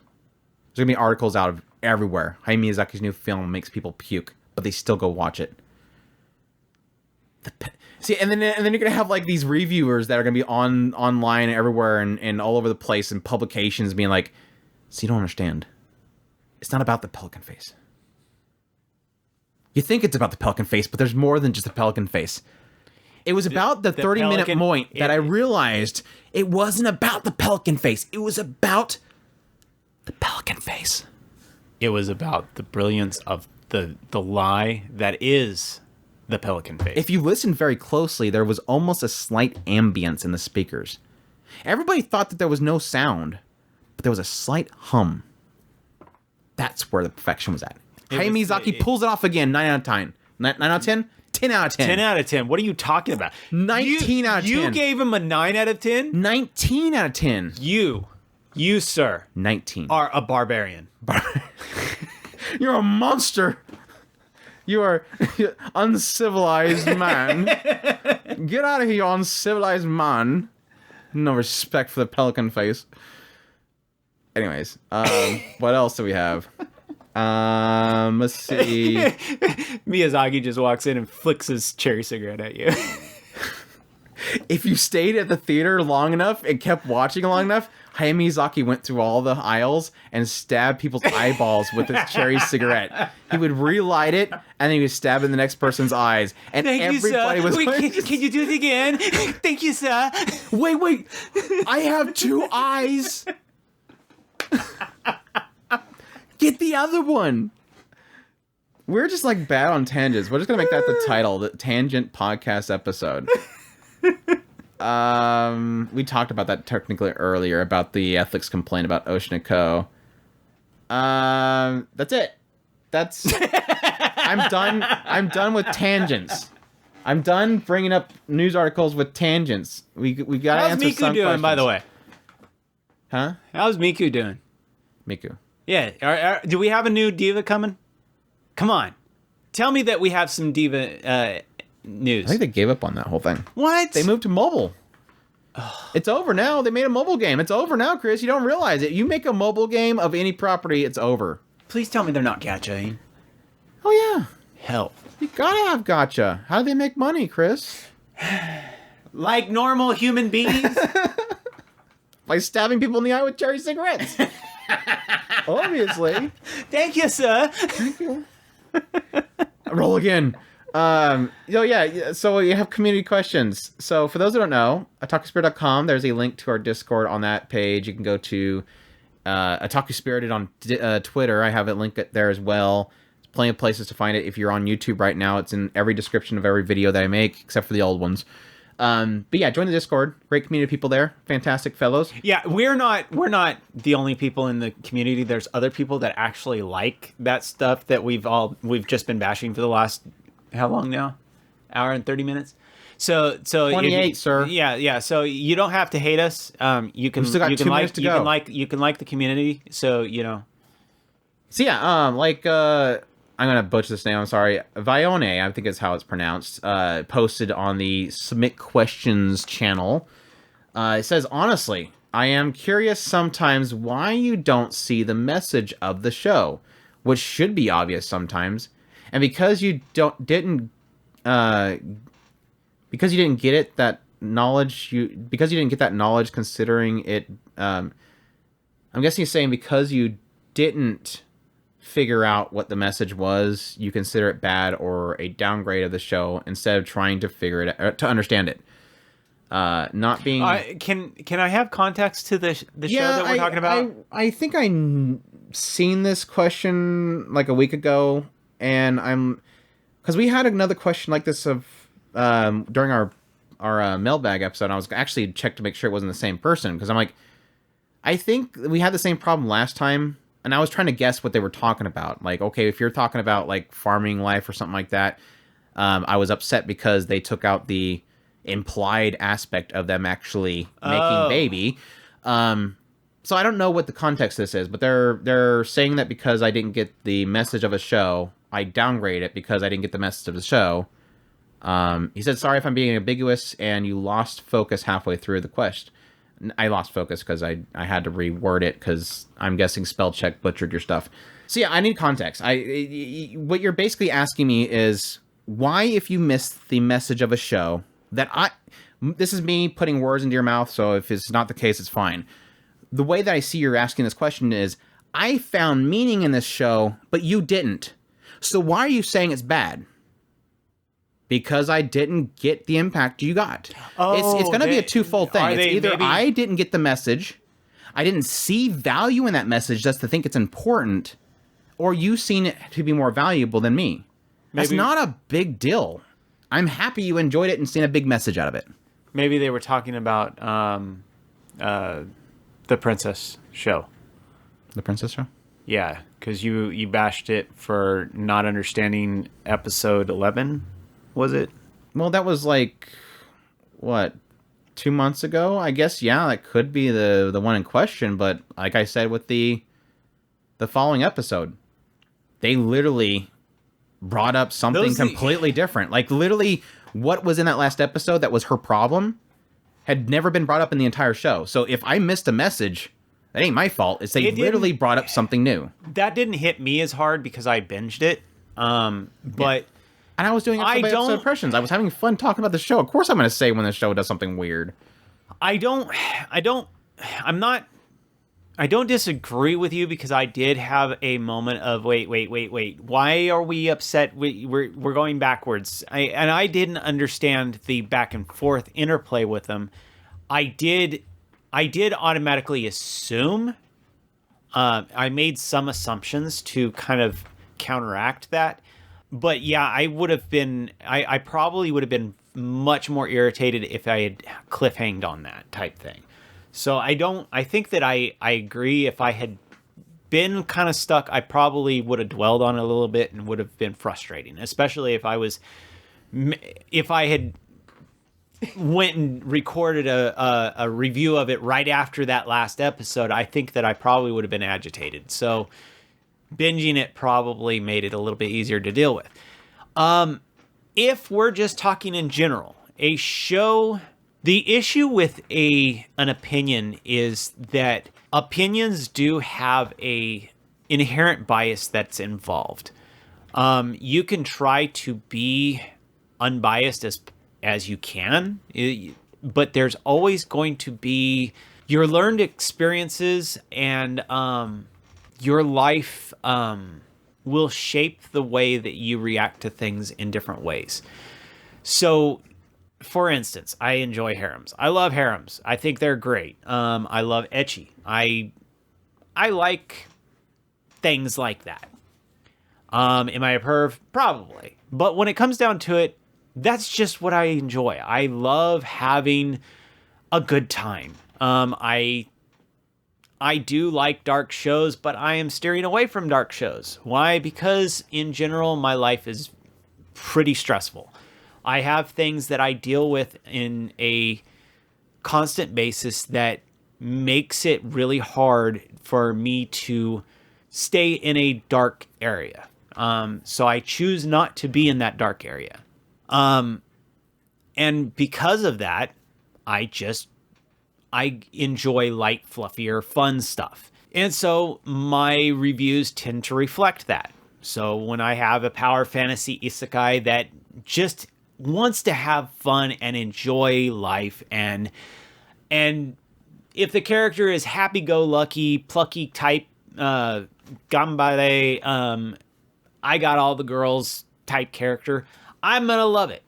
Speaker 1: There's gonna be articles out of everywhere. Hayao Miyazaki's new film makes people puke, but they still go watch it. See, and then you're gonna have like these reviewers that are gonna be online everywhere and all over the place, and publications being like, "So you don't understand? It's not about the pelican face. You think it's about the pelican face, but there's more than just the pelican face. It was about the 30-minute point that I realized it wasn't about the pelican face. It was about the pelican face.
Speaker 2: It was about the brilliance of the lie that is." The pelican face.
Speaker 1: If you listen very closely, there was almost a slight ambience in the speakers. Everybody thought that there was no sound, but there was a slight hum. That's where the perfection was at. Hayao Miyazaki pulls it off again, 9 out of 10. 9 out of 10? 10 out of 10.
Speaker 2: 10 out of 10. What are you talking about?
Speaker 1: 19 out of 10.
Speaker 2: You gave him a 9 out of 10?
Speaker 1: 19 out of 10.
Speaker 2: You, sir,
Speaker 1: 19.
Speaker 2: are a barbarian.
Speaker 1: You're a monster. You are uncivilized man. Get out of here, you uncivilized man. No respect for the pelican face. Anyways, what else do we have? Let's see.
Speaker 2: Miyazaki just walks in and flicks his cherry cigarette at you.
Speaker 1: If you stayed at the theater long enough and kept watching long enough, Hayao Miyazaki went through all the aisles and stabbed people's eyeballs with his cherry cigarette. He would relight it, and then he would stab in the next person's eyes. And
Speaker 2: Thank
Speaker 1: everybody
Speaker 2: you, sir.
Speaker 1: was
Speaker 2: Can you do it again? Thank you, sir.
Speaker 1: Wait. I have 2 eyes. Get the other one. We're just like bad on tangents. We're just gonna make that the title, the Tangent Podcast episode. We talked about that technically earlier about the ethics complaint about Oshinoko. That's it. That's I'm done. I'm done with tangents. I'm done bringing up news articles with tangents. We gotta
Speaker 2: How's
Speaker 1: answer
Speaker 2: Miku
Speaker 1: some
Speaker 2: doing,
Speaker 1: questions.
Speaker 2: by the way?
Speaker 1: Huh?
Speaker 2: How's Miku doing?
Speaker 1: Miku.
Speaker 2: Yeah. Do we have a new diva coming? Come on. Tell me that we have some diva news.
Speaker 1: I think they gave up on that whole thing.
Speaker 2: What?
Speaker 1: They moved to mobile. It's over now. They made a mobile game. It's over now, Chris. You don't realize it. You make a mobile game of any property, it's over.
Speaker 2: Please tell me they're not gacha.
Speaker 1: Oh, yeah.
Speaker 2: Hell.
Speaker 1: You gotta have gotcha. How do they make money, Chris?
Speaker 2: Like normal human beings?
Speaker 1: By stabbing people in the eye with cherry cigarettes. Obviously.
Speaker 2: Thank you, sir.
Speaker 1: Roll again. So you have community questions. So for those who don't know, otakuspirit.com, there's a link to our Discord on that page. You can go to Otaku Spirited on Twitter. I have it linked there as well. There's plenty of places to find it. If you're on YouTube right now, it's in every description of every video that I make, except for the old ones. But yeah, join the Discord. Great community of people there. Fantastic fellows.
Speaker 2: Yeah, we're not the only people in the community. There's other people that actually like that stuff that we've just been bashing for the last how long now? Hour and 30 minutes. So
Speaker 1: 28, sir.
Speaker 2: Yeah. So you don't have to hate us. You can
Speaker 1: still got 2 minutes to go.
Speaker 2: You can like the community. So you know.
Speaker 1: So yeah, I'm gonna butcher this name. I'm sorry. Vione, I think is how it's pronounced. Posted on the Submit Questions channel. It says, honestly, I am curious sometimes why you don't see the message of the show, which should be obvious sometimes, and because you didn't get it that knowledge because you didn't get that knowledge considering it. I'm guessing he's saying because you didn't figure out what the message was, you consider it bad or a downgrade of the show instead of trying to figure it out, to understand it. Not being
Speaker 2: can I have context to the show that we're talking about?
Speaker 1: I think seen this question like a week ago, and because we had another question like this of during our mailbag episode. I was actually checked to make sure it wasn't the same person, because I'm like, I think we had the same problem last time. And I was trying to guess what they were talking about. Like, okay, if you're talking about like farming life or something like that, I was upset because they took out the implied aspect of them actually making baby. So I don't know what the context of this is, but they're saying that because I didn't get the message of a show, I downgrade it because I didn't get the message of the show. He said, sorry if I'm being ambiguous and you lost focus halfway through the quest. I lost focus because I had to reword it because I'm guessing spell check butchered your stuff. So yeah, I need context. What you're basically asking me is why, if you missed the message of a show this is me putting words into your mouth. So if it's not the case, it's fine. The way that I see you're asking this question is, I found meaning in this show, but you didn't. So why are you saying it's bad? Because I didn't get the impact you got. It's going to be a twofold thing. It's either I didn't get the message, I didn't see value in that message just to think it's important, or you seen it to be more valuable than me. That's not a big deal. I'm happy you enjoyed it and seen a big message out of it.
Speaker 2: Maybe they were talking about the Princess show.
Speaker 1: The Princess show?
Speaker 2: Yeah, because you bashed it for not understanding episode 11. Was it?
Speaker 1: Well, that was like, what, 2 months ago? I guess, yeah, that could be the one in question, but like I said with the following episode, they literally brought up something completely different. Like, literally, what was in that last episode that was her problem had never been brought up in the entire show. So if I missed a message, that ain't my fault. It's they literally brought up something new.
Speaker 2: That didn't hit me as hard because I binged it. But
Speaker 1: and I was doing episode impressions. I was having fun talking about the show. Of course I'm going to say when the show does something weird.
Speaker 2: I don't disagree with you because I did have a moment of wait. Why are we upset? We're going backwards. I didn't understand the back and forth interplay with them. I did automatically assume. I made some assumptions to kind of counteract that. But yeah, I probably would have been much more irritated if I had cliffhanged on that type thing. So I think that I agree. If I had been kind of stuck, I probably would have dwelled on it a little bit and would have been frustrating, especially if I had went and recorded a review of it right after that last episode. I think that I probably would have been agitated. So binging it probably made it a little bit easier to deal with. If we're just talking in general, a show, the issue with an opinion is that opinions do have a inherent bias that's involved. You can try to be unbiased as you can, but there's always going to be your learned experiences and your life will shape the way that you react to things in different ways. So, for instance, I enjoy harems. I love harems. I think they're great. I love ecchi. I like things like that. Am I a perv? Probably. But when it comes down to it, that's just what I enjoy. I love having a good time. I do like dark shows, but I am steering away from dark shows. Why? Because in general, my life is pretty stressful. I have things that I deal with in a constant basis that makes it really hard for me to stay in a dark area. So I choose not to be in that dark area. And because of that, I enjoy light, fluffier, fun stuff. And so my reviews tend to reflect that. So when I have a power fantasy isekai that just wants to have fun and enjoy life, and if the character is happy-go-lucky, plucky type, gambare, I got all the girls type character, I'm gonna love it.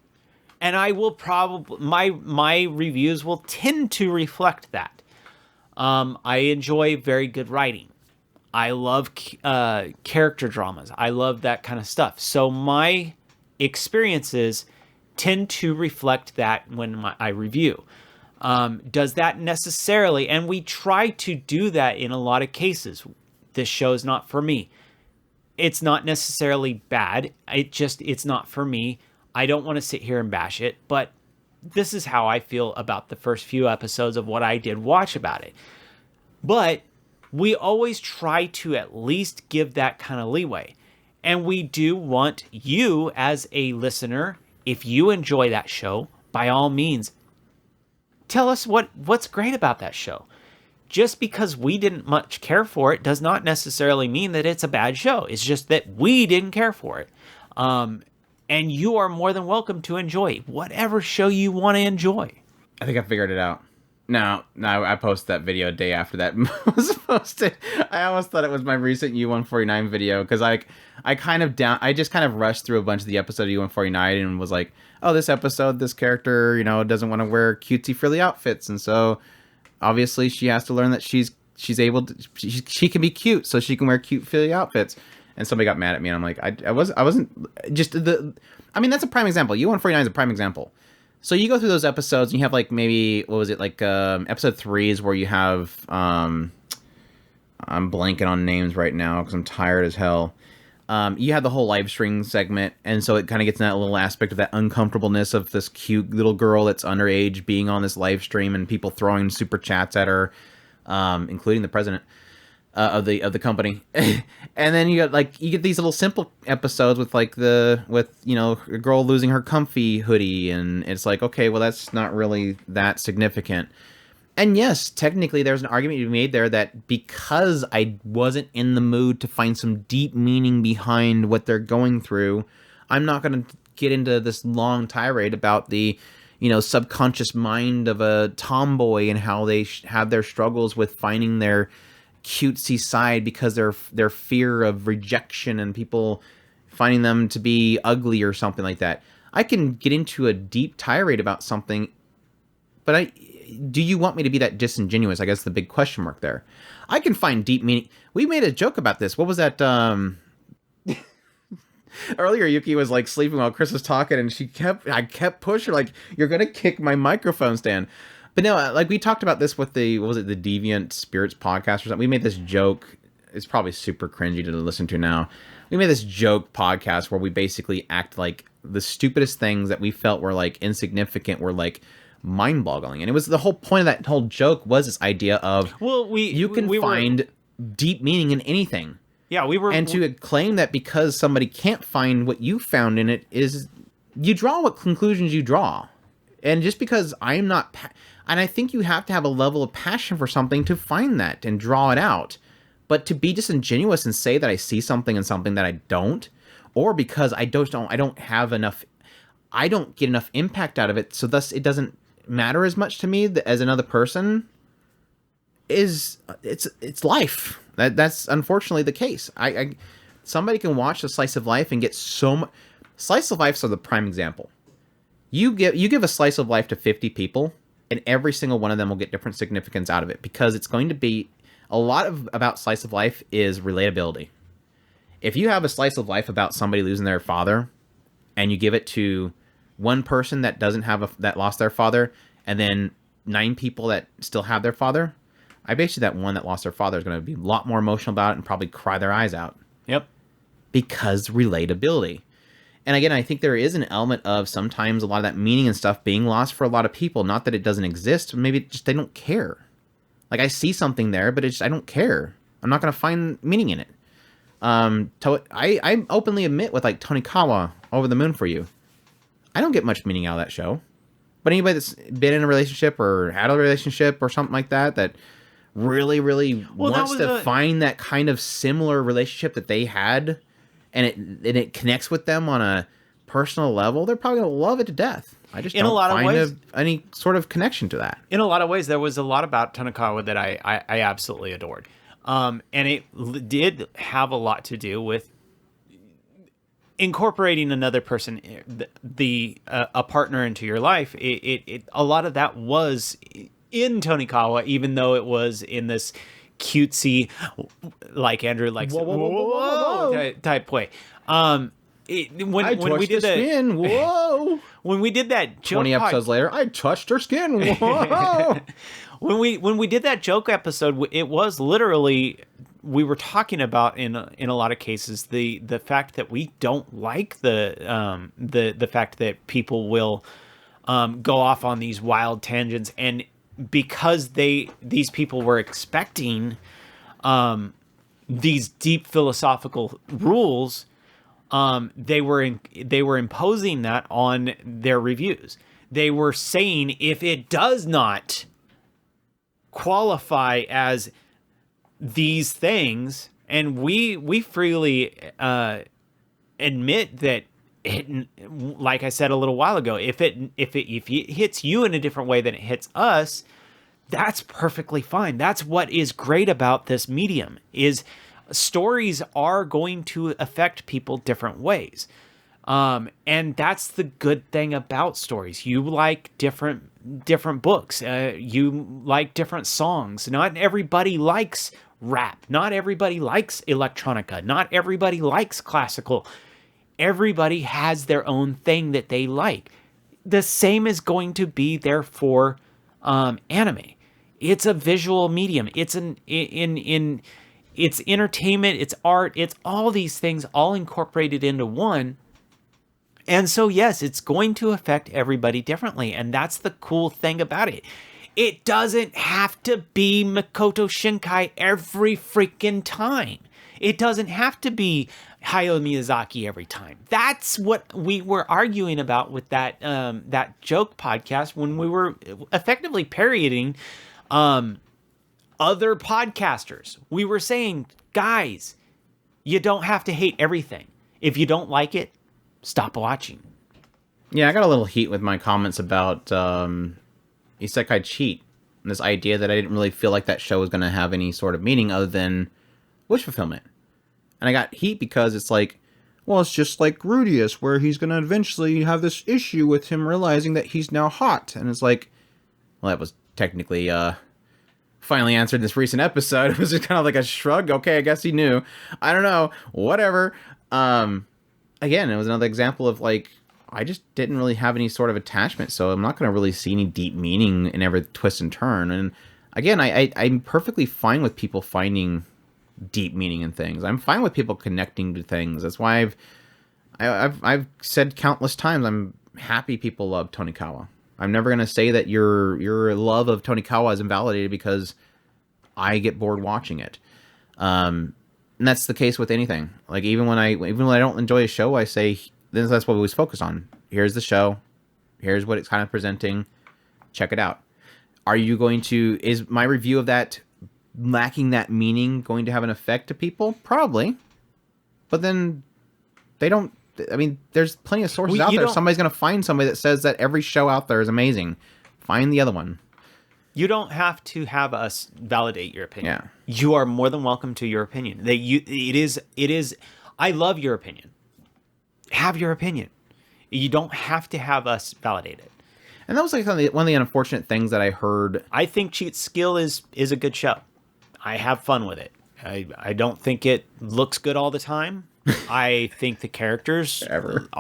Speaker 2: And I will probably, my reviews will tend to reflect that. I enjoy very good writing. I love character dramas. I love that kind of stuff. So my experiences tend to reflect that when I review. Does that necessarily, and we try to do that in a lot of cases. This show is not for me. It's not necessarily bad. It's not for me. I don't want to sit here and bash it, but this is how I feel about the first few episodes of what I did watch about it. But we always try to at least give that kind of leeway. And we do want you as a listener, if you enjoy that show, by all means, tell us what's great about that show. Just because we didn't much care for it does not necessarily mean that it's a bad show. It's just that we didn't care for it. And you are more than welcome to enjoy whatever show you want to enjoy.
Speaker 1: I think I figured it out. No, I posted that video a day after that was posted. I almost thought it was my recent U149 video because I just kind of rushed through a bunch of the episode of U149 and was like, oh, this episode, this character, doesn't want to wear cutesy frilly outfits, and so obviously she has to learn that she's able to, she can be cute, so she can wear cute frilly outfits. And somebody got mad at me, and I'm like, I wasn't just that's a prime example. U149 is a prime example. So you go through those episodes, and you have like maybe, what was it, like episode 3 is where you have, I'm blanking on names right now because I'm tired as hell. You have the whole live stream segment, and so it kind of gets in that little aspect of that uncomfortableness of this cute little girl that's underage being on this live stream and people throwing super chats at her, including the president. of the company. And then you get these little simple episodes with a girl losing her comfy hoodie, and it's like, okay, well, that's not really that significant. And yes, technically there's an argument to be made there that because I wasn't in the mood to find some deep meaning behind what they're going through, I'm not going to get into this long tirade about the subconscious mind of a tomboy and how they have their struggles with finding their cutesy side because their fear of rejection and people finding them to be ugly or something like that. I can get into a deep tirade about something, but do you want me to be that disingenuous? I guess the big question mark there. I can find deep meaning. We made a joke about this. What was that? Earlier, Yuki was like sleeping while Chris was talking, and I kept pushing her like, you're gonna kick my microphone stand. But no, like we talked about this with the Deviant Spirits podcast or something. We made this joke. It's probably super cringy to listen to now. We made this joke podcast where we basically act like the stupidest things that we felt were like insignificant were like mind-boggling, and it was the whole point of that whole joke was this idea of you can find deep meaning in anything.
Speaker 2: Yeah,
Speaker 1: and to claim that because somebody can't find what you found in it is you draw what conclusions you draw, and just because I'm not. And I think you have to have a level of passion for something to find that and draw it out. But to be disingenuous and say that I see something in something that I don't, or because I don't have enough, I don't get enough impact out of it, so thus it doesn't matter as much to me as another person, it's life. That's unfortunately the case. Somebody can watch a slice of life and get so much. Slice of life are the prime example. You give a slice of life to 50 people, and every single one of them will get different significance out of it, because it's going to be a lot about slice of life is relatability. If you have a slice of life about somebody losing their father, and you give it to one person that doesn't have that lost their father, and then 9 people that still have their father, I bet you that one that lost their father is going to be a lot more emotional about it and probably cry their eyes out.
Speaker 2: Yep.
Speaker 1: Because relatability. And again, I think there is an element of sometimes a lot of that meaning and stuff being lost for a lot of people. Not that it doesn't exist, maybe just they don't care. Like I see something there, but I don't care. I'm not going to find meaning in it. I openly admit with like Tonikawa, Over the Moon for You, I don't get much meaning out of that show. But anybody that's been in a relationship or had a relationship or something like that really, really wants to find that kind of similar relationship that they had, and it connects with them on a personal level, they're probably going to love it to death. I just don't find any sort of connection to that.
Speaker 2: In a lot of ways, there was a lot about Tonikawa that I absolutely adored. And it did have a lot to do with incorporating another person, a partner into your life. A lot of that was in Tonikawa, even though it was in this cutesy, like Andrew likes whoa, type way. When we did
Speaker 1: skin. Whoa.
Speaker 2: When we did that joke
Speaker 1: 20 episodes later, I touched her skin. Whoa.
Speaker 2: when we did that joke episode, it was literally, we were talking about in a lot of cases the fact that we don't like the fact that people will go off on these wild tangents, and because these people were expecting these deep philosophical rules, they were imposing that on their reviews. They were saying if it does not qualify as these things, and we freely admit that it, like I said a little while ago, if it hits you in a different way than it hits us, that's perfectly fine. That's what is great about this medium, is stories are going to affect people different ways. And that's the good thing about stories. You like different books. You like different songs. Not everybody likes rap. Not everybody likes electronica. Not everybody likes classical. Everybody has their own thing that they like. The same is going to be there for anime. It's a visual medium. It's it's entertainment, it's art, it's all these things all incorporated into one. And so, yes, it's going to affect everybody differently. And that's the cool thing about it. It doesn't have to be Makoto Shinkai every freaking time. It doesn't have to be Hayao Miyazaki every time. That's what we were arguing about with that that joke podcast when we were effectively parodying other podcasters. We were saying, guys, you don't have to hate everything. If you don't like it, stop watching.
Speaker 1: Yeah, I got a little heat with my comments about Isekai Cheat. And this idea that I didn't really feel like that show was going to have any sort of meaning other than wish fulfillment. And I got heat because it's like, well, it's just like Rudius, where he's going to eventually have this issue with him realizing that he's now hot. And it's like, well, that was technically finally answered in this recent episode. It was just kind of like a shrug. Okay, I guess he knew. I don't know. Whatever. Again, it was another example of like, I just didn't really have any sort of attachment, so I'm not going to really see any deep meaning in every twist and turn. And again, I'm perfectly fine with people finding deep meaning in things. I'm fine with people connecting to things. That's why I've said countless times I'm happy people love Tonikawa. I'm never going to say that your love of Tonikawa is invalidated because I get bored watching it. And that's the case with anything. Like even when I don't enjoy a show, I say that's what we always focus on. Here's the show. Here's what it's kind of presenting. Check it out. Is my review of that lacking that meaning going to have an effect to people? Probably. But then they don't, I mean, there's plenty of sources out there. Somebody's going to find somebody that says that every show out there is amazing. Find the other one.
Speaker 2: You don't have to have us validate your opinion.
Speaker 1: Yeah.
Speaker 2: You are more than welcome to your opinion. It is, I love your opinion. Have your opinion. You don't have to have us validate it.
Speaker 1: And that was like one of the unfortunate things that I heard.
Speaker 2: I think Cheat Skill is a good show. I have fun with it. I don't think it looks good all the time. I think the characters, character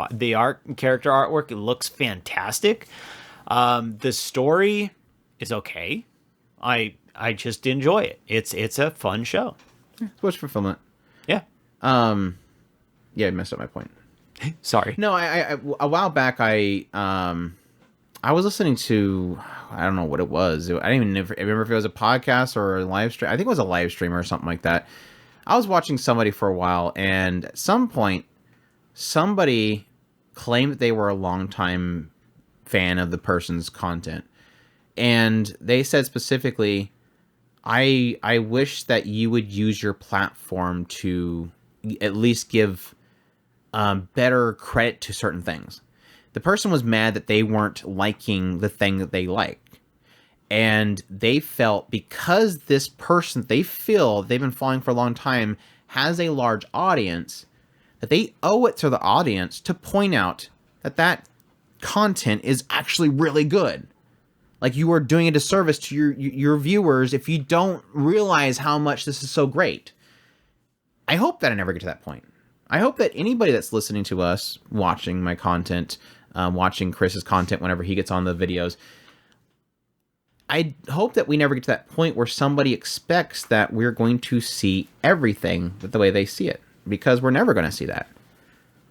Speaker 2: artwork, it looks fantastic. The story is okay. I just enjoy it. It's a fun show.
Speaker 1: It's wish fulfillment.
Speaker 2: Yeah.
Speaker 1: Yeah, I messed up my point.
Speaker 2: Sorry.
Speaker 1: No, I a while back I was listening to, I don't know what it was. I didn't even remember if it was a podcast or a live stream. I think it was a live stream or something like that. I was watching somebody for a while, and at some point, somebody claimed that they were a longtime fan of the person's content. And they said specifically, I wish that you would use your platform to at least give better credit to certain things. The person was mad that they weren't liking the thing that they liked. And they felt because this person they feel they've been following for a long time has a large audience, that they owe it to the audience to point out that that content is actually really good. Like you are doing a disservice to your viewers if you don't realize how much this is so great. I hope that I never get to that point. I hope that anybody that's listening to us, watching my content, watching Chris's content whenever he gets on the videos, I hope that we never get to that point where somebody expects that we're going to see everything the way they see it, because we're never going to see that.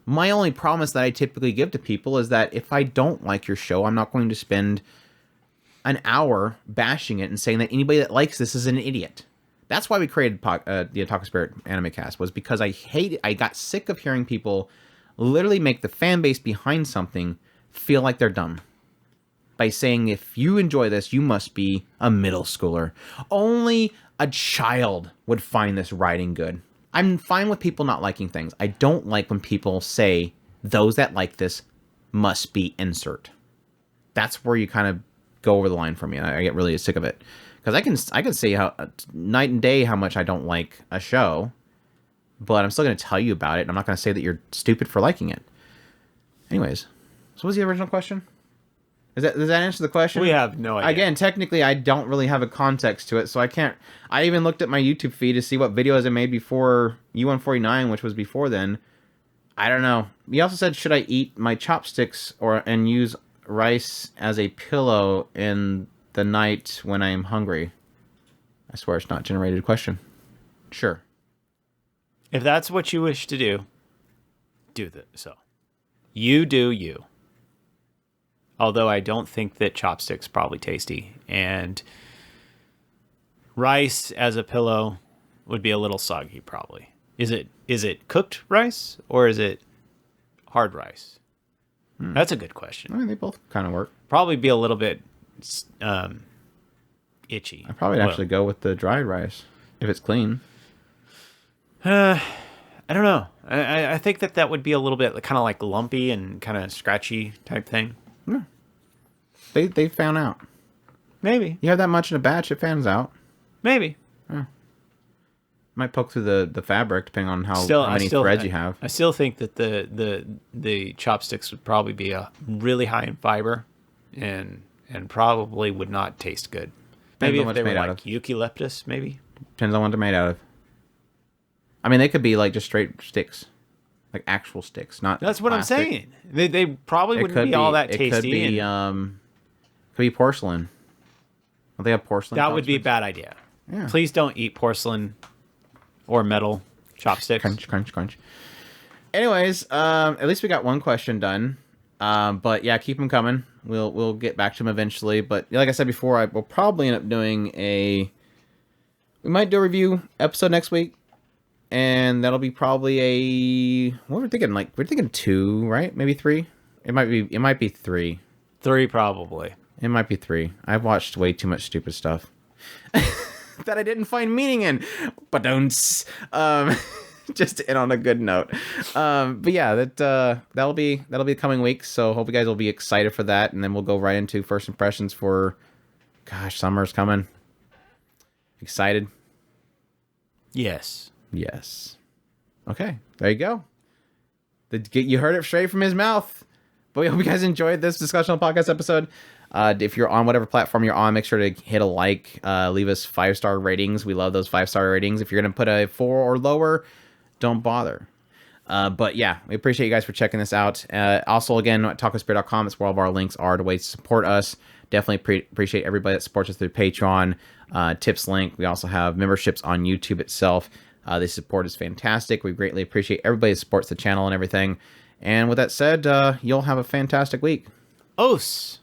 Speaker 1: My only promise that I typically give to people is that if I don't like your show, I'm not going to spend an hour bashing it and saying that anybody that likes this is an idiot. That's why we created the Otaku Spirit Animecast, was because I got sick of hearing people literally make the fan base behind something feel like they're dumb. By saying, if you enjoy this, you must be a middle schooler. Only a child would find this writing good. I'm fine with people not liking things. I don't like when people say, those that like this must be insert. That's where you kind of go over the line for me. I get really sick of it. Because I can say how night and day how much I don't like a show, but I'm still going to tell you about it, and I'm not going to say that you're stupid for liking it. Anyways, so what was the original question? Does that answer the question?
Speaker 2: We have no idea.
Speaker 1: Again, technically, I don't really have a context to it, so I can't. I even looked at my YouTube feed to see what videos I made before U149, which was before then. I don't know. He also said, should I eat my chopsticks and use rice as a pillow in the night when I am hungry? I swear it's not generated question. Sure.
Speaker 2: If that's what you wish to do so. You do you. Although I don't think that chopsticks probably tasty. And rice as a pillow would be a little soggy probably. Is it cooked rice or is it hard rice? That's a good question.
Speaker 1: I mean, they both kind of work.
Speaker 2: Probably be a little bit itchy.
Speaker 1: I'd probably actually go with the dried rice if it's clean.
Speaker 2: I don't know. I think that would be a little bit kind of like lumpy and kind of scratchy type thing.
Speaker 1: Yeah. They found out.
Speaker 2: Maybe.
Speaker 1: You have that much in a batch, it fans out.
Speaker 2: Maybe.
Speaker 1: Might poke through the fabric depending on how many threads you have.
Speaker 2: I still think that the chopsticks would probably be really high in fiber, and probably would not taste good. Maybe
Speaker 1: Depends on
Speaker 2: if
Speaker 1: what
Speaker 2: they
Speaker 1: it's
Speaker 2: were
Speaker 1: made out
Speaker 2: like
Speaker 1: of.
Speaker 2: eucalyptus, maybe.
Speaker 1: Depends on what they're made out of. I mean, they could be like just straight sticks, like actual sticks, not.
Speaker 2: That's what
Speaker 1: plastic.
Speaker 2: I'm saying. They probably wouldn't be all that tasty.
Speaker 1: It could be could be porcelain. Don't they have porcelain?
Speaker 2: That would be a
Speaker 1: chopsticks?
Speaker 2: bad idea.
Speaker 1: Yeah.
Speaker 2: Please don't eat porcelain or metal chopsticks.
Speaker 1: Crunch, crunch, crunch. Anyways, at least we got one question done. But yeah, keep them coming. We'll get back to them eventually. But like I said before, we'll probably end up doing we might do a review episode next week, and that'll be probably what we're thinking. Like we're thinking 2, right? Maybe 3. It might be 3.
Speaker 2: 3 probably.
Speaker 1: It might be 3. I've watched way too much stupid stuff that I didn't find meaning in. But don't. Just to end on a good note. But yeah, that'll be the coming week. So hope you guys will be excited for that, and then we'll go right into first impressions for. Gosh, summer's coming. Excited?
Speaker 2: Yes.
Speaker 1: Yes. Okay, there you go. You heard it straight from his mouth. But we hope you guys enjoyed this discussional podcast episode. If you're on whatever platform you're on, make sure to hit a like. Leave us 5-star ratings. We love those 5-star ratings. If you're going to put a 4 or lower, don't bother. But yeah, we appreciate you guys for checking this out. Also, again, at otakuspirit.com, that's where all of our links are to ways to support us. Definitely appreciate everybody that supports us through Patreon. Tips link. We also have memberships on YouTube itself. The support is fantastic. We greatly appreciate everybody that supports the channel and everything. And with that said, you'll have a fantastic week.
Speaker 2: Os.